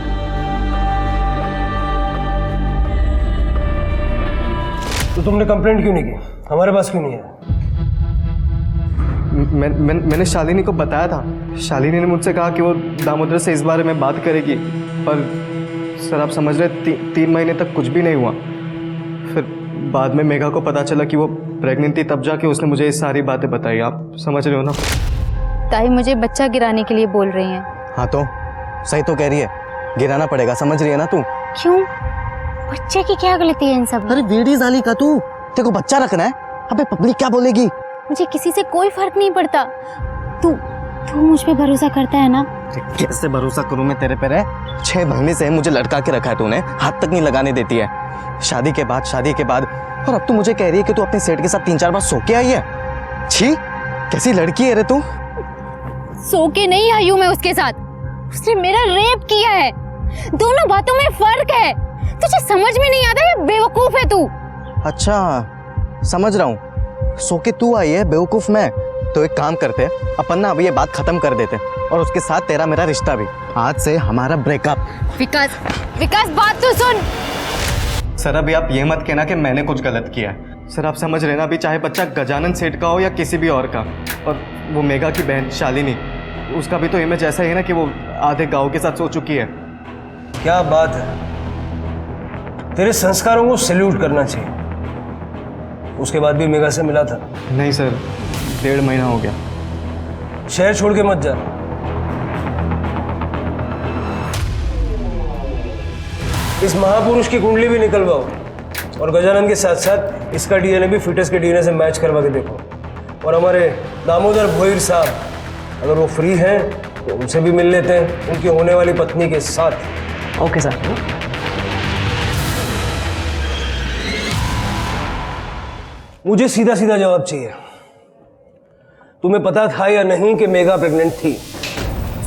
तो तुमने कंप्लेंट क्यों नहीं की? हमारे पास क्यों नहीं है? मैंने शालिनी को बताया था। शालिनी ने मुझसे कहा कि वो दामोदर से इस बारे में बात करेगी, पर सर आप समझ रहे 3 महीने तक कुछ भी नहीं हुआ। फिर बाद में मेघा को पता चला कि वो प्रेग्नेंट थी, तब जाके उसने मुझे ये सारी बातें बताई। आप समझ रहे हो ना? ताई मुझे बच्चा गिराने के लिए बोल रही हैं। हाँ तो सही तो कह रही है, गिराना पड़ेगा, समझ रही है ना तू? क्यों? बच्चे की क्या गलती है इन सब? अरे वेड़ी जाली का तू, तेरे को बच्चा रखना है। अबे पब्लिक क्या बोलेगी? मुझे किसी से कोई फर्क नहीं पड़ता। तू मुझ पे भरोसा करता है ना? कैसे भरोसा करूं मैं तेरे पे? 6 महीने से मुझे लटका के रखा है तूने, हाथ तक नहीं लगाने देती है। शादी के बाद और अब तू मुझे कह रही है कि तू अपने सेठ के साथ 3-4 बार सो के आई है। छी, कैसी लड़की है रे तू? सो के नहीं आई हूं मैं उसके साथ, उसने मेरा रेप किया है। दोनों बातों में फर्क है, तुझे समझ में नहीं आता है बेवकूफ? तू? अच्छा समझ रहा हूँ। सो के तू आई है बेवकूफ मैं। तो एक काम करते हैं, अपन ना अभी ये बात खत्म कर देते और उसके साथ तेरा मेरा रिश्ता भी। आज से हमारा ब्रेकअप। विकास, विकास बात तो सुन। सर अभी आप ये मत कहना कि मैंने कुछ गलत किया है। सर आप समझ रहे ना, अभी चाहे बच्चा गजानन सेठ का हो या किसी भी और का, और वो मेघा की बहन शालिनी, उसका भी तो इमेज ऐसा ही है ना कि वो आधे गांव के साथ सो चुकी है। क्या बात है, तेरे संस्कारों को सैल्यूट करना चाहिए। उसके बाद भी मेघा से मिला था? नहीं सर, 1.5 महीना हो गया। शहर छोड़ के मत जा। इस महापुरुष की कुंडली भी निकलवाओ और गजानन के साथ साथ इसका डीएनए भी फिटस के डीएनए से मैच करवा के देखो। और हमारे दामोदर भोईर साहब अगर वो फ्री हैं तो उनसे भी मिल लेते हैं, उनकी होने वाली पत्नी के साथ। Okay sir. मुझे सीधा सीधा जवाब चाहिए। तुम्हें पता था या नहीं कि मेघा प्रेग्नेंट थी?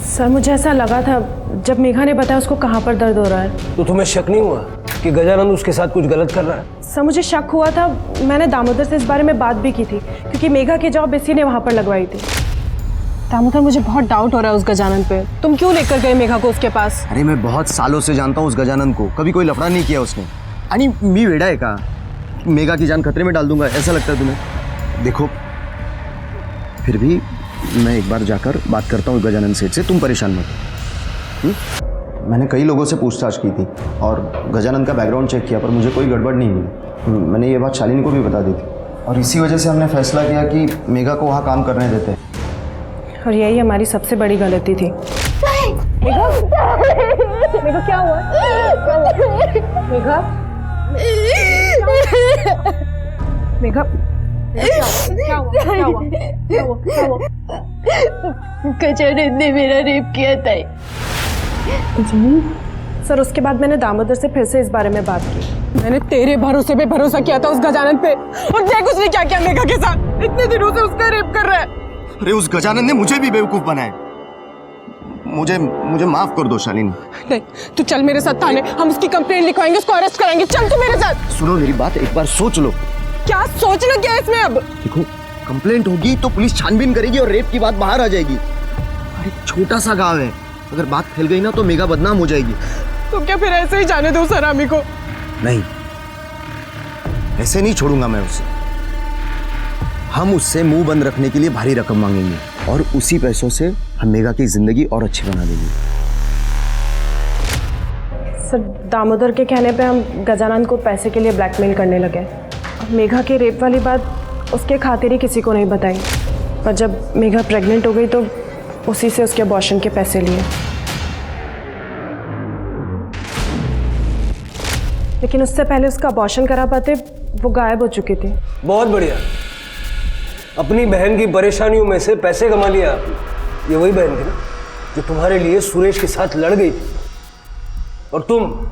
सर मुझे ऐसा लगा था जब मेघा ने बताया उसको कहाँ पर दर्द हो रहा है। तो तुम्हें शक नहीं हुआ कि गजानंद उसके साथ कुछ गलत कर रहा है? सर मुझे शक हुआ था, मैंने दामोदर से इस बारे में बात भी की थी क्योंकि मेघा की जॉब इसी ने वहाँ पर लगवाई थी। दामोदर मुझे बहुत डाउट हो रहा है उस गजानन पे। तुम क्यों लेकर गए मेघा को उसके पास? अरे मैं बहुत सालों से जानता हूँ उस गजानन को, कभी कोई लफड़ा नहीं किया उसने। आणि मी वेडा है का? मेघा की जान खतरे में डाल दूंगा ऐसा लगता है तुम्हें? देखो फिर भी मैं एक बार जाकर बात करता हूँ गजानन सेठ से, तुम परेशान मत। मैंने कई लोगों से पूछताछ की थी और गजानन का बैकग्राउंड चेक किया, पर मुझे कोई गड़बड़ नहीं मिली। मैंने ये बात शालिनी को भी बता दी थी और इसी वजह से हमने फैसला किया कि मेघा को वहाँ काम करने देते हैं। और यही हमारी सबसे बड़ी गलती थी। मेघा, मेघा क्या हुआ? मेघा, मेघा, क्या हुआ? क्या हुआ? क्या हुआ? क्या हुआ? गजानन ने मेरा रेप किया था। सर उसके बाद मैंने दामोदर से फिर से इस बारे में बात की। मैंने तेरे भरोसे पे भरोसा किया था उस गजानन पे, और देख उसने क्या किया मेघा के साथ। इतने दिनों से उसका रेप कर रहा है। अरे उस गजानन ने मुझे भी बेवकूफ बनाया। मुझे माफ कर दो शालिनी। नहीं, तू चल मेरे साथ थाने, हम उसकी कंप्लेंट लिखवाएंगे, उसको अरेस्ट कराएंगे। चल तू मेरे साथ। सुनो मेरी बात, एक बार सोच लो। क्या सोचना क्या है इसमें? अब देखो कंप्लेंट होगी तो पुलिस छानबीन करेगी और रेप की बात बाहर आ जाएगी। अरे छोटा सा गांव है, अगर बात फैल गई ना तो मेघा बदनाम हो जाएगी। तो क्या फिर ऐसे ही जाने दो सरामी को? नहीं, ऐसे नहीं छोड़ूंगा मैं उसे। हम उससे मुंह बंद रखने के लिए भारी रकम मांगेंगे और उसी पैसों से हम मेघा की जिंदगी और अच्छी बना देंगे। सर दामोदर के कहने पे हम गजानन को पैसे के लिए ब्लैकमेल करने लगे। मेघा के रेप वाली बात उसके खातिर ही किसी को नहीं बताई, पर जब मेघा प्रेग्नेंट हो गई तो उसी से उसके अबॉर्शन के पैसे लिए। लेकिन उससे पहले उसका अबॉर्शन करा पाते वो गायब हो चुकी थी। बहुत बढ़िया, अपनी बहन की परेशानियों में से पैसे कमा लिया आपने। ये वही बहन थी ना जो तुम्हारे लिए सुरेश के साथ लड़ गई थी? और तुम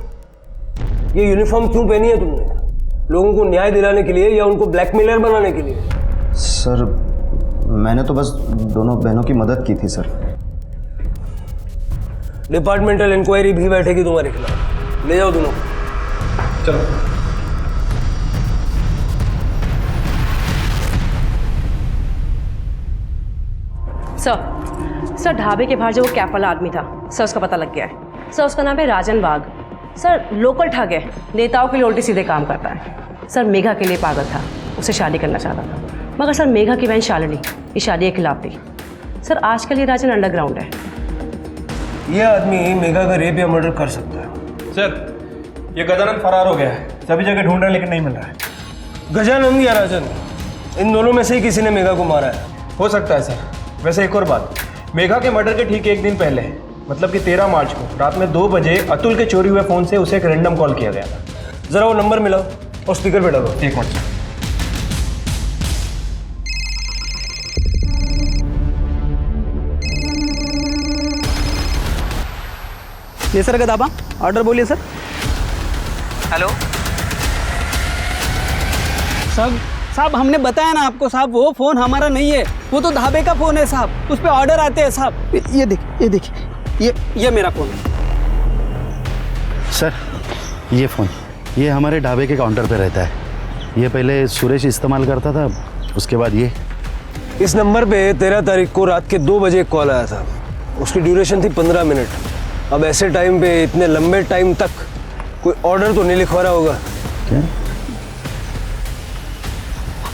ये यूनिफॉर्म क्यों पहनी है तुमने? लोगों को न्याय दिलाने के लिए या उनको ब्लैकमेलर बनाने के लिए? सर मैंने तो बस दोनों बहनों की मदद की थी सर। डिपार्टमेंटल इंक्वायरी भी बैठेगी तुम्हारे खिलाफ। ले जाओ दोनों को। चलो। सर ढाबे के बाहर जो वो कैप वाला आदमी था, सर उसका पता लग गया है। सर उसका नाम है राजन बाग। सर लोकल ठग है, नेताओं के लिए उल्टे सीधे काम करता है। सर मेघा के लिए पागल था, उससे शादी करना चाहता था, मगर सर मेघा की बहन शालिनी ये शादी के खिलाफ थी। सर आजकल ये राजन अंडरग्राउंड है। ये आदमी मेघा का रेप या मर्डर कर सकता है। सर ये गजानन फरार हो गया है, सभी जगह ढूंढ रहे हैं लेकिन नहीं मिल रहा है। गजानंद या राजन, इन दोनों में से ही किसी ने मेघा को मारा है। हो सकता है सर। वैसे एक और बात, मेघा के मर्डर के ठीक एक दिन पहले, मतलब कि 13 मार्च को रात में 2 बजे अतुल के चोरी हुए फ़ोन से उसे एक रैंडम कॉल किया गया था। ज़रा वो नंबर मिलाओ और स्पीकर पे डालो। एक मिनट। ये सर गदाबा ऑर्डर बोलिए सर। हेलो साहब हमने बताया ना आपको साहब, वो फ़ोन हमारा नहीं है, वो तो ढाबे का फ़ोन है साहब, उस पर ऑर्डर आते हैं साहब। ये देखिए ये मेरा फ़ोन है सर। ये फ़ोन ये हमारे ढाबे के काउंटर पे रहता है। ये पहले सुरेश इस्तेमाल करता था, उसके बाद ये। इस नंबर पे 13 तारीख को रात के 2 बजे एक कॉल आया था। उसकी ड्यूरेशन थी 15 मिनट। अब ऐसे टाइम पे इतने लंबे टाइम तक कोई ऑर्डर तो नहीं लिखवा रहा होगा। क्या?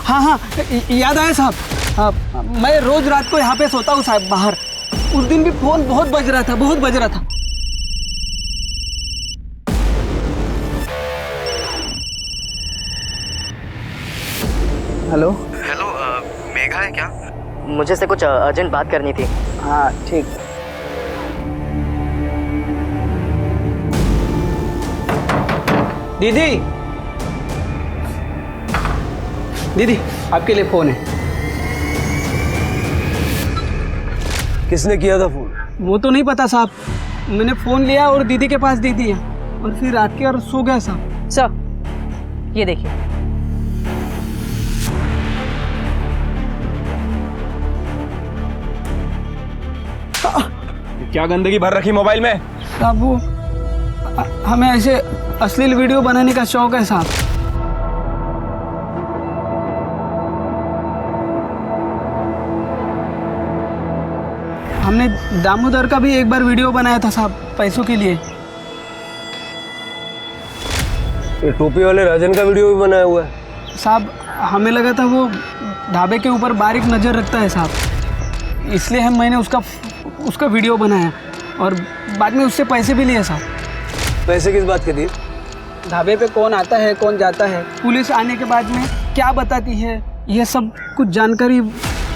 हाँ, याद आया साहब। मैं रोज रात को यहाँ पे सोता हूँ साहब बाहर। उस दिन भी फोन बहुत बज रहा था। हेलो, मेघा है क्या? मुझे से कुछ अर्जेंट बात करनी थी। हाँ ठीक। दीदी आपके लिए फोन है। किसने किया था फोन? वो तो नहीं पता साहब, मैंने फोन लिया और दीदी के पास दे दिया और फिर रात के और सो गया साहब। सर ये देखिए, क्या गंदगी भर रखी मोबाइल में? साहब वो हमें ऐसे अश्लील वीडियो बनाने का शौक है साहब। हमने दामोदर का भी एक बार वीडियो बनाया था साहब, पैसों के लिए। ये टोपी वाले राजन का वीडियो भी बनाया हुआ है साहब। हमें लगा था वो ढाबे के ऊपर बारीक नज़र रखता है साहब, इसलिए मैंने उसका वीडियो बनाया और बाद में उससे पैसे भी लिए साहब। पैसे किस बात के दिए? ढाबे पे कौन आता है कौन जाता है, पुलिस आने के बाद में क्या बताती है, ये सब कुछ जानकारी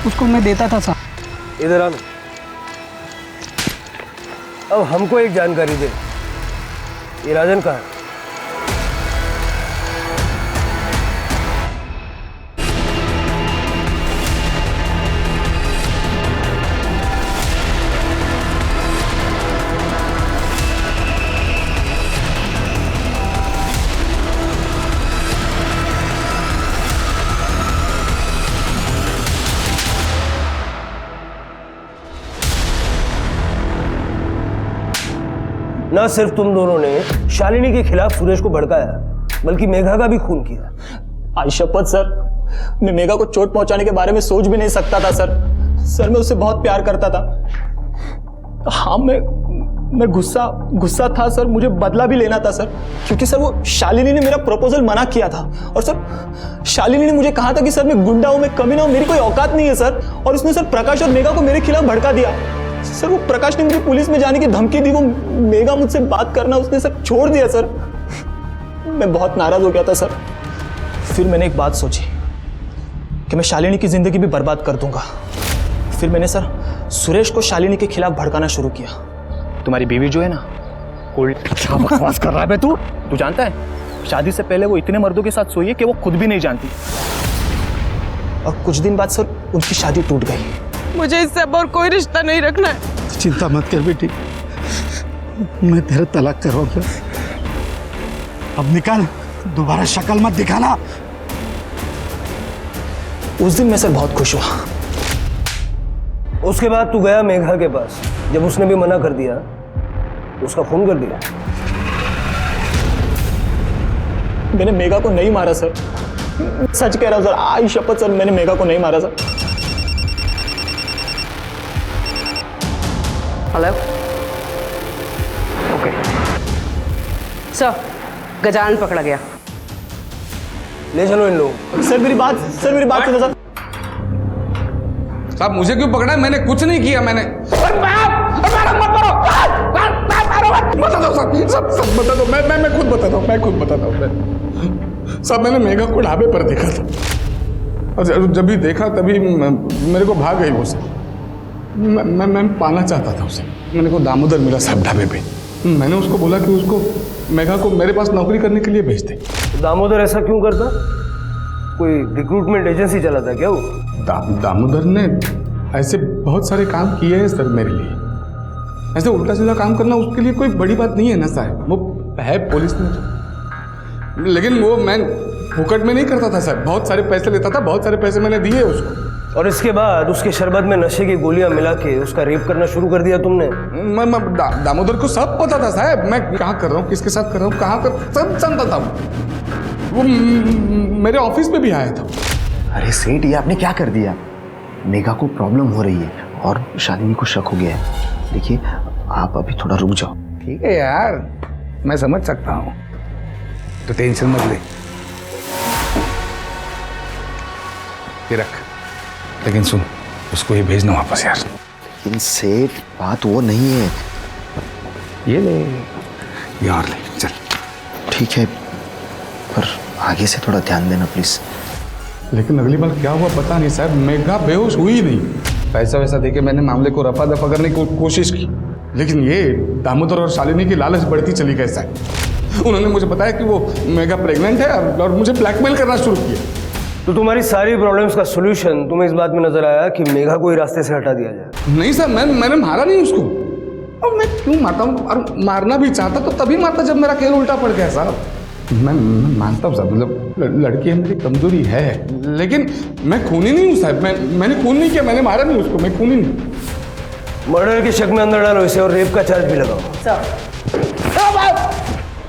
उसको मैं देता था साहब। इधर आना। अब हमको एक जानकारी दे, ये राजन कहाँ है? ना सिर्फ तुम दोनों ने शालिनी के खिलाफ सुरेश को भड़काया, बल्कि मेघा का भी खून किया। आज शपथ सर, मैं मेघा को चोट पहुंचाने के बारे में सोच भी नहीं सकता था सर। सर मैं उससे बहुत प्यार करता था। हाँ मैं गुस्सा था सर, मुझे बदला भी लेना था सर, क्योंकि सर वो शालिनी ने मेरा प्रपोजल मना किया था। और सर शालिनी ने मुझे कहा था कि सर मैं गुंडा हूं, मैं कमीना हूं, मेरी कोई औकात नहीं है सर। और उसने सर प्रकाश और मेघा को मेरे खिलाफ भड़का दिया। सर वो प्रकाश ने मुझे पुलिस में जाने की धमकी दी, वो मेघा मुझसे बात करना उसने सब छोड़ दिया सर। मैं बहुत नाराज हो गया था सर। फिर मैंने एक बात सोची कि मैं शालिनी की जिंदगी भी बर्बाद कर दूंगा। फिर मैंने सर सुरेश को शालिनी के खिलाफ भड़काना शुरू किया। तुम्हारी बीवी जो है ना, क्या बकवास कर रहा है बे तू? तू जानता है शादी से पहले वो इतने मर्दों के साथ सोई है कि वो खुद भी नहीं जानती। और कुछ दिन बाद सर उनकी शादी टूट गई। मुझे इससे अब और कोई रिश्ता नहीं रखना है। चिंता मत कर बेटी, मैं तेरा तलाक करवाऊंगा। अब निकल, दोबारा शक्ल मत दिखाना। उस दिन मैं सर बहुत खुश हुआ। उसके बाद तू गया मेघा के पास, जब उसने भी मना कर दिया उसका खून कर दिया। मैंने मेघा को नहीं मारा सर, सच कह रहा हूं सर, आई शपथ सर, मैंने मेघा को नहीं मारा sir. Hello, okay sir, Gajanan पकड़ा गया। ले चलो इन लोग। सर मेरी बात सुनो सर। साहब मुझे क्यों पकड़ा है? मैंने कुछ नहीं किया। मैंने बता दो सब बता दो। मैं खुद बताता हूँ। सब मैंने मेघा को ढाबे पर देखा था और जब भी देखा तभी मेरे को भाग गई वो से। मैं पाना चाहता था उसे। मैंने को दामोदर मिला साहब ढाबे पे। मैंने उसको बोला कि उसको मेघा को मेरे पास नौकरी करने के लिए भेज दे। दामोदर ऐसा क्यों करता? कोई रिक्रूटमेंट एजेंसी चलाता क्या वो? दामोदर ने ऐसे बहुत सारे काम किए हैं सर मेरे लिए। ऐसे उल्टा सीधा काम करना उसके लिए कोई बड़ी बात नहीं है ना साहब। वो है पुलिस में, लेकिन वो मैं फुकट में नहीं करता था साहब, बहुत सारे पैसे लेता था, बहुत सारे पैसे मैंने दिए उसको। और इसके बाद उसके शरबत में नशे की गोलियां मिला के उसका रेप करना शुरू कर दिया तुमने? दामोदर को सब पता था साहब, मैं कहाँ कर रहा हूँ, किसके साथ कर रहा हूँ, कहाँ कर, सब जानता था वो। मेरे ऑफिस में भी आया था। अरे सेठ, ये आपने क्या कर दिया? मेघा को प्रॉब्लम हो रही है और शालिनी को शक हो गया है। देखिए, आप अभी थोड़ा रुक जाओ। ठीक है यार, मैं समझ सकता हूँ, तो टेंशन मत ले। ये रख, लेकिन सुन, उसको ये भेजना वापस यार। लेकिन सेठ, बात वो नहीं है। ये ले, ये और ले, चल। ठीक है, पर आगे से थोड़ा ध्यान देना प्लीज। लेकिन अगली बार क्या हुआ पता नहीं साहब, मेघा बेहोश हुई नहीं। पैसा वैसा देके मैंने मामले को रफा दफा करने की कोशिश की, लेकिन ये दामोदर और शालिनी की लालच बढ़ती चली गई साहब। उन्होंने मुझे बताया कि वो मेघा प्रेग्नेंट है और मुझे ब्लैकमेल करना शुरू किया। तो तुम्हारी सारी प्रॉब्लम्स का सॉल्यूशन तुम्हें इस बात में नजर आया कि मेघा को ही रास्ते से हटा दिया जाए? नहीं सर, मैंने मारा नहीं उसको। और मैं क्यों मारता हूँ? और मारना भी चाहता तो तभी मारता जब मेरा खेल उल्टा पड़ गया साहब। मैं मानता हूँ साहब, मतलब लड़की है, मेरी कमजोरी है, लेकिन मैं खूनी नहीं हूँ साहब। मैंने खून नहीं किया, मैंने मारा नहीं उसको, मैं खूनी नहीं। मर्डर के शक में अंदर डालो इसे और रेप का चार्ज भी लगाओ।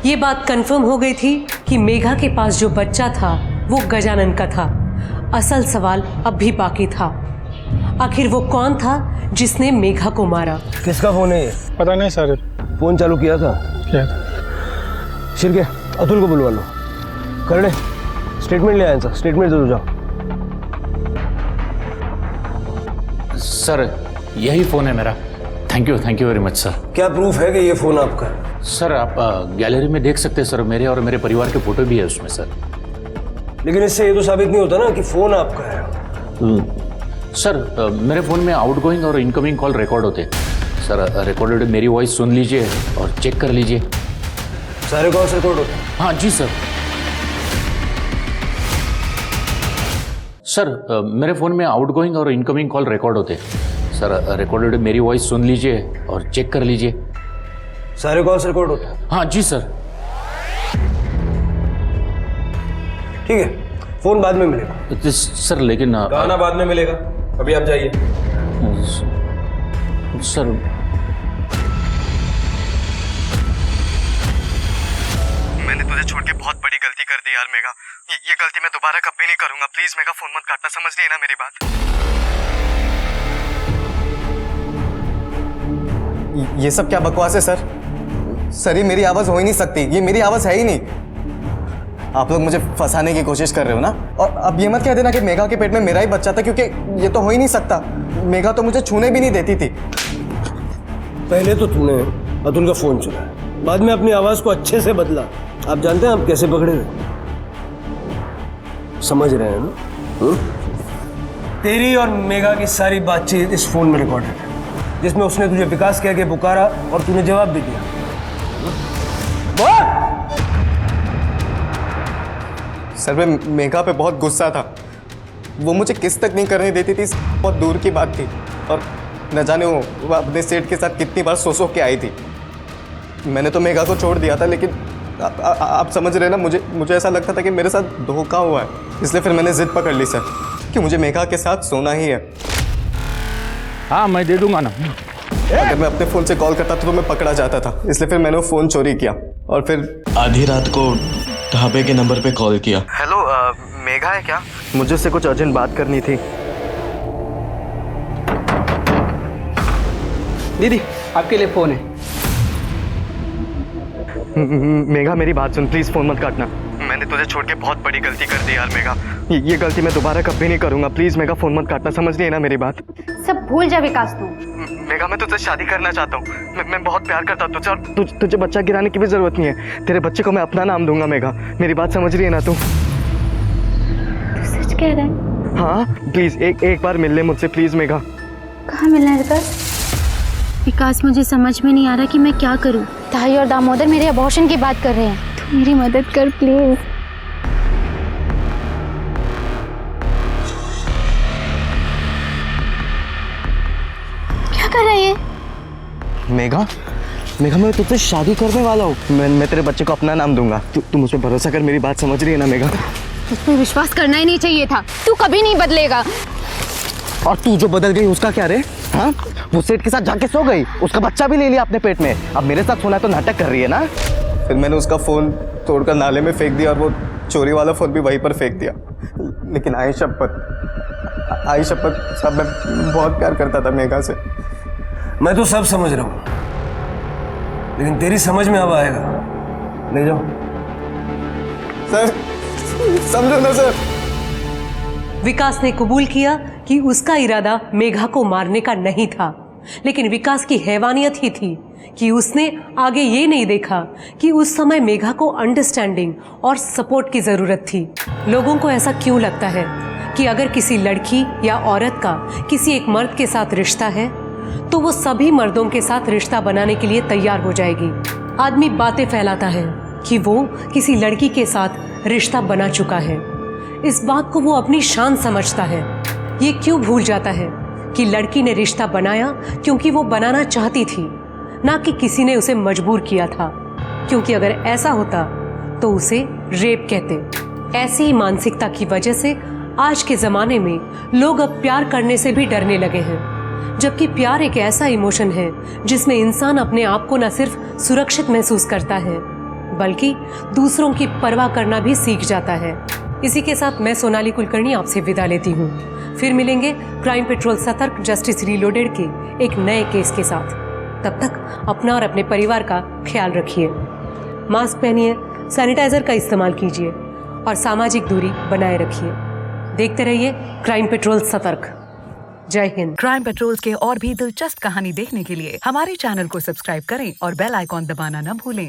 ये बात कंफर्म हो गई थी कि मेघा के पास जो बच्चा था वो गजानन का था। असल सवाल अब भी बाकी था, आखिर वो कौन था जिसने मेघा को मारा? किसका फोन है ये? पता नहीं सर। फोन चालू किया था? क्या? शिरके, अतुल को बुलवा लो। कर ले, स्टेटमेंट ले आए सर, स्टेटमेंट दे दो जाओ। सर यही फ़ोन है मेरा। Thank you very much sir. क्या प्रूफ है कि ये फ़ोन आपका है? सर आप गैलरी में देख सकते हैं सर, मेरे और मेरे परिवार के फोटो भी है उसमें सर। लेकिन इससे ये तो साबित नहीं होता ना कि फ़ोन आपका है। सर मेरे फ़ोन में आउटगोइंग और इनकमिंग कॉल रिकॉर्ड होते हैं सर। रिकॉर्डेड मेरी वॉइस सुन लीजिए और चेक कर लीजिए। सारे कॉल्स रिकॉर्ड होते हैं? हाँ जी सर। सर मेरे फ़ोन में आउटगोइंग और इनकमिंग कॉल रिकॉर्ड होते हैं सर। रिकॉर्डेड मेरी वॉइस सुन लीजिए और चेक कर लीजिए। सारे कॉल्स रिकॉर्ड होते हैं? हाँ जी सर। ठीक है, फोन बाद में मिलेगा। सर लेकिन गाना बाद में मिलेगा, अभी आप जाइए। सर मैंने तुझे छोड़ के बहुत बड़ी गलती कर दी यार मेघा। ये गलती मैं दोबारा कभी नहीं करूंगा। प्लीज मेघा, फोन मत काटना, समझ रही है ना मेरी बात? ये सब क्या बकवास है सर? सर ये मेरी आवाज हो ही नहीं सकती, ये मेरी आवाज है ही नहीं। आप लोग मुझे फंसाने की कोशिश कर रहे हो ना। और अब ये मत कह देना कि मेघा के पेट में मेरा ही बच्चा था, क्योंकि ये तो हो ही नहीं सकता। मेघा तो मुझे छूने भी नहीं देती थी। पहले तो तूने अतुल का फोन चुराया, बाद में अपनी आवाज को अच्छे से बदला। आप जानते हैं आप कैसे पकड़े थे? समझ रहे हैं ना? तेरी और मेघा की सारी बातचीत इस फोन में रिकॉर्डेड है, जिसमें उसने तुझे विकास कह के पुकारा और तूने जवाब भी दिया। सर मैं मेघा पे बहुत गुस्सा था। वो मुझे किस तक नहीं करने देती थी, बहुत दूर की बात थी। और न जाने वो अपने सेठ के साथ कितनी बार सो के आई थी। मैंने तो मेघा को छोड़ दिया था, लेकिन आप समझ रहे ना, मुझे ऐसा लगता था कि मेरे साथ धोखा हुआ है। इसलिए फिर मैंने जिद पकड़ ली सर कि मुझे मेघा के साथ सोना ही है। हाँ मैं दे दूंगा ना। अगर मैं अपने फ़ोन से कॉल करता था तो मैं पकड़ा जाता था, इसलिए फिर मैंने वो फ़ोन चोरी किया और फिर आधी रात को ढाबे के नंबर पे कॉल किया। हेलो मेघा है क्या? मुझे उससे कुछ अर्जेंट बात करनी थी। दीदी आपके लिए फ़ोन है। मेघा मेरी बात सुन, प्लीज फोन मत काटना। मैंने तुझे छोड़ के बहुत बड़ी गलती कर दी यार मेघा। ये गलती मैं दोबारा कभी नहीं करूंगा। प्लीज मेघा फोन मत काटना, समझ रही है ना मेरी बात? सब भूल जा विकास तू। मेघा मैं तुझसे शादी करना चाहता हूँ। मैं बहुत प्यार करता हूँ तुझसे, और तुझे बच्चा गिराने की भी जरूरत नहीं है। तेरे बच्चे को मैं अपना नाम दूंगा मेघा, मेरी बात समझ रही है ना तू? सच कह रहा है? हाँ प्लीज एक बार मिल ले मुझसे प्लीज मेघा। कहाँ मिलना है विकास? विकास मुझे समझ में नहीं आ रहा कि मैं क्या करूं। ताई और दामोदर मेरे अबॉर्शन की बात कर रहे हैं, तू मेरी मदद कर प्लीज। क्या कर रहा है ये? मेघा मैं तुझसे शादी करने वाला हूँ। मैं तेरे बच्चे को अपना नाम दूंगा। तू मुझ पर भरोसा कर, मेरी बात समझ रही है ना मेघा? तुझ पे विश्वास करना ही नहीं चाहिए था। तू कभी नहीं बदलेगा। और तू जो बदल गई उसका क्या रे? हाँ, वो सेठ के साथ जाके सो गई, उसका बच्चा भी ले लिया अपने पेट में, अब मेरे साथ सोना तो नाटक कर रही है ना। फिर मैंने उसका फ़ोन तोड़कर नाले में फेंक दिया और वो चोरी वाला फ़ोन भी वहीं पर फेंक दिया। लेकिन आई शपथ साहब, मैं बहुत प्यार करता था मेघा से। मैं तो सब समझ रहा हूँ, लेकिन तेरी समझ में अब आएगा। ले जाओ सर, समझो ना सर। विकास ने कबूल किया कि उसका इरादा मेघा को मारने का नहीं था, लेकिन विकास की हैवानियत ही थी कि उसने आगे ये नहीं देखा कि उस समय मेघा को अंडरस्टैंडिंग और सपोर्ट की जरूरत थी। लोगों को ऐसा क्यों लगता है कि अगर किसी लड़की या औरत का किसी एक मर्द के साथ रिश्ता है तो वो सभी मर्दों के साथ रिश्ता बनाने के लिए तैयार हो जाएगी। आदमी बातें फैलाता है कि वो किसी लड़की के साथ रिश्ता बना चुका है। इस बात को वो अपनी शान समझता है। ये क्यों भूल जाता है कि लड़की ने रिश्ता बनाया क्योंकि वो बनाना चाहती थी, ना कि किसी ने उसे मजबूर किया था। क्योंकि अगर ऐसा होता तो उसे रेप कहते। ऐसी ही मानसिकता की वजह से आज के ज़माने में लोग अब प्यार करने से भी डरने लगे हैं, जबकि प्यार एक ऐसा इमोशन है जिसमें इंसान अपने आप को न सिर्फ सुरक्षित महसूस करता है बल्कि दूसरों की परवाह करना भी सीख जाता है। इसी के साथ मैं सोनाली कुलकर्णी आपसे विदा लेती हूँ। फिर मिलेंगे क्राइम पेट्रोल सतर्क जस्टिस रीलोडेड के एक नए केस के साथ। तब तक अपना और अपने परिवार का ख्याल रखिए, मास्क पहनिए, सैनिटाइजर का इस्तेमाल कीजिए और सामाजिक दूरी बनाए रखिए। देखते रहिए क्राइम पेट्रोल सतर्क। जय हिंद। क्राइम पेट्रोल के और भी दिलचस्प कहानी देखने के लिए हमारे चैनल को सब्सक्राइब करें और बेल आइकॉन दबाना न भूलें।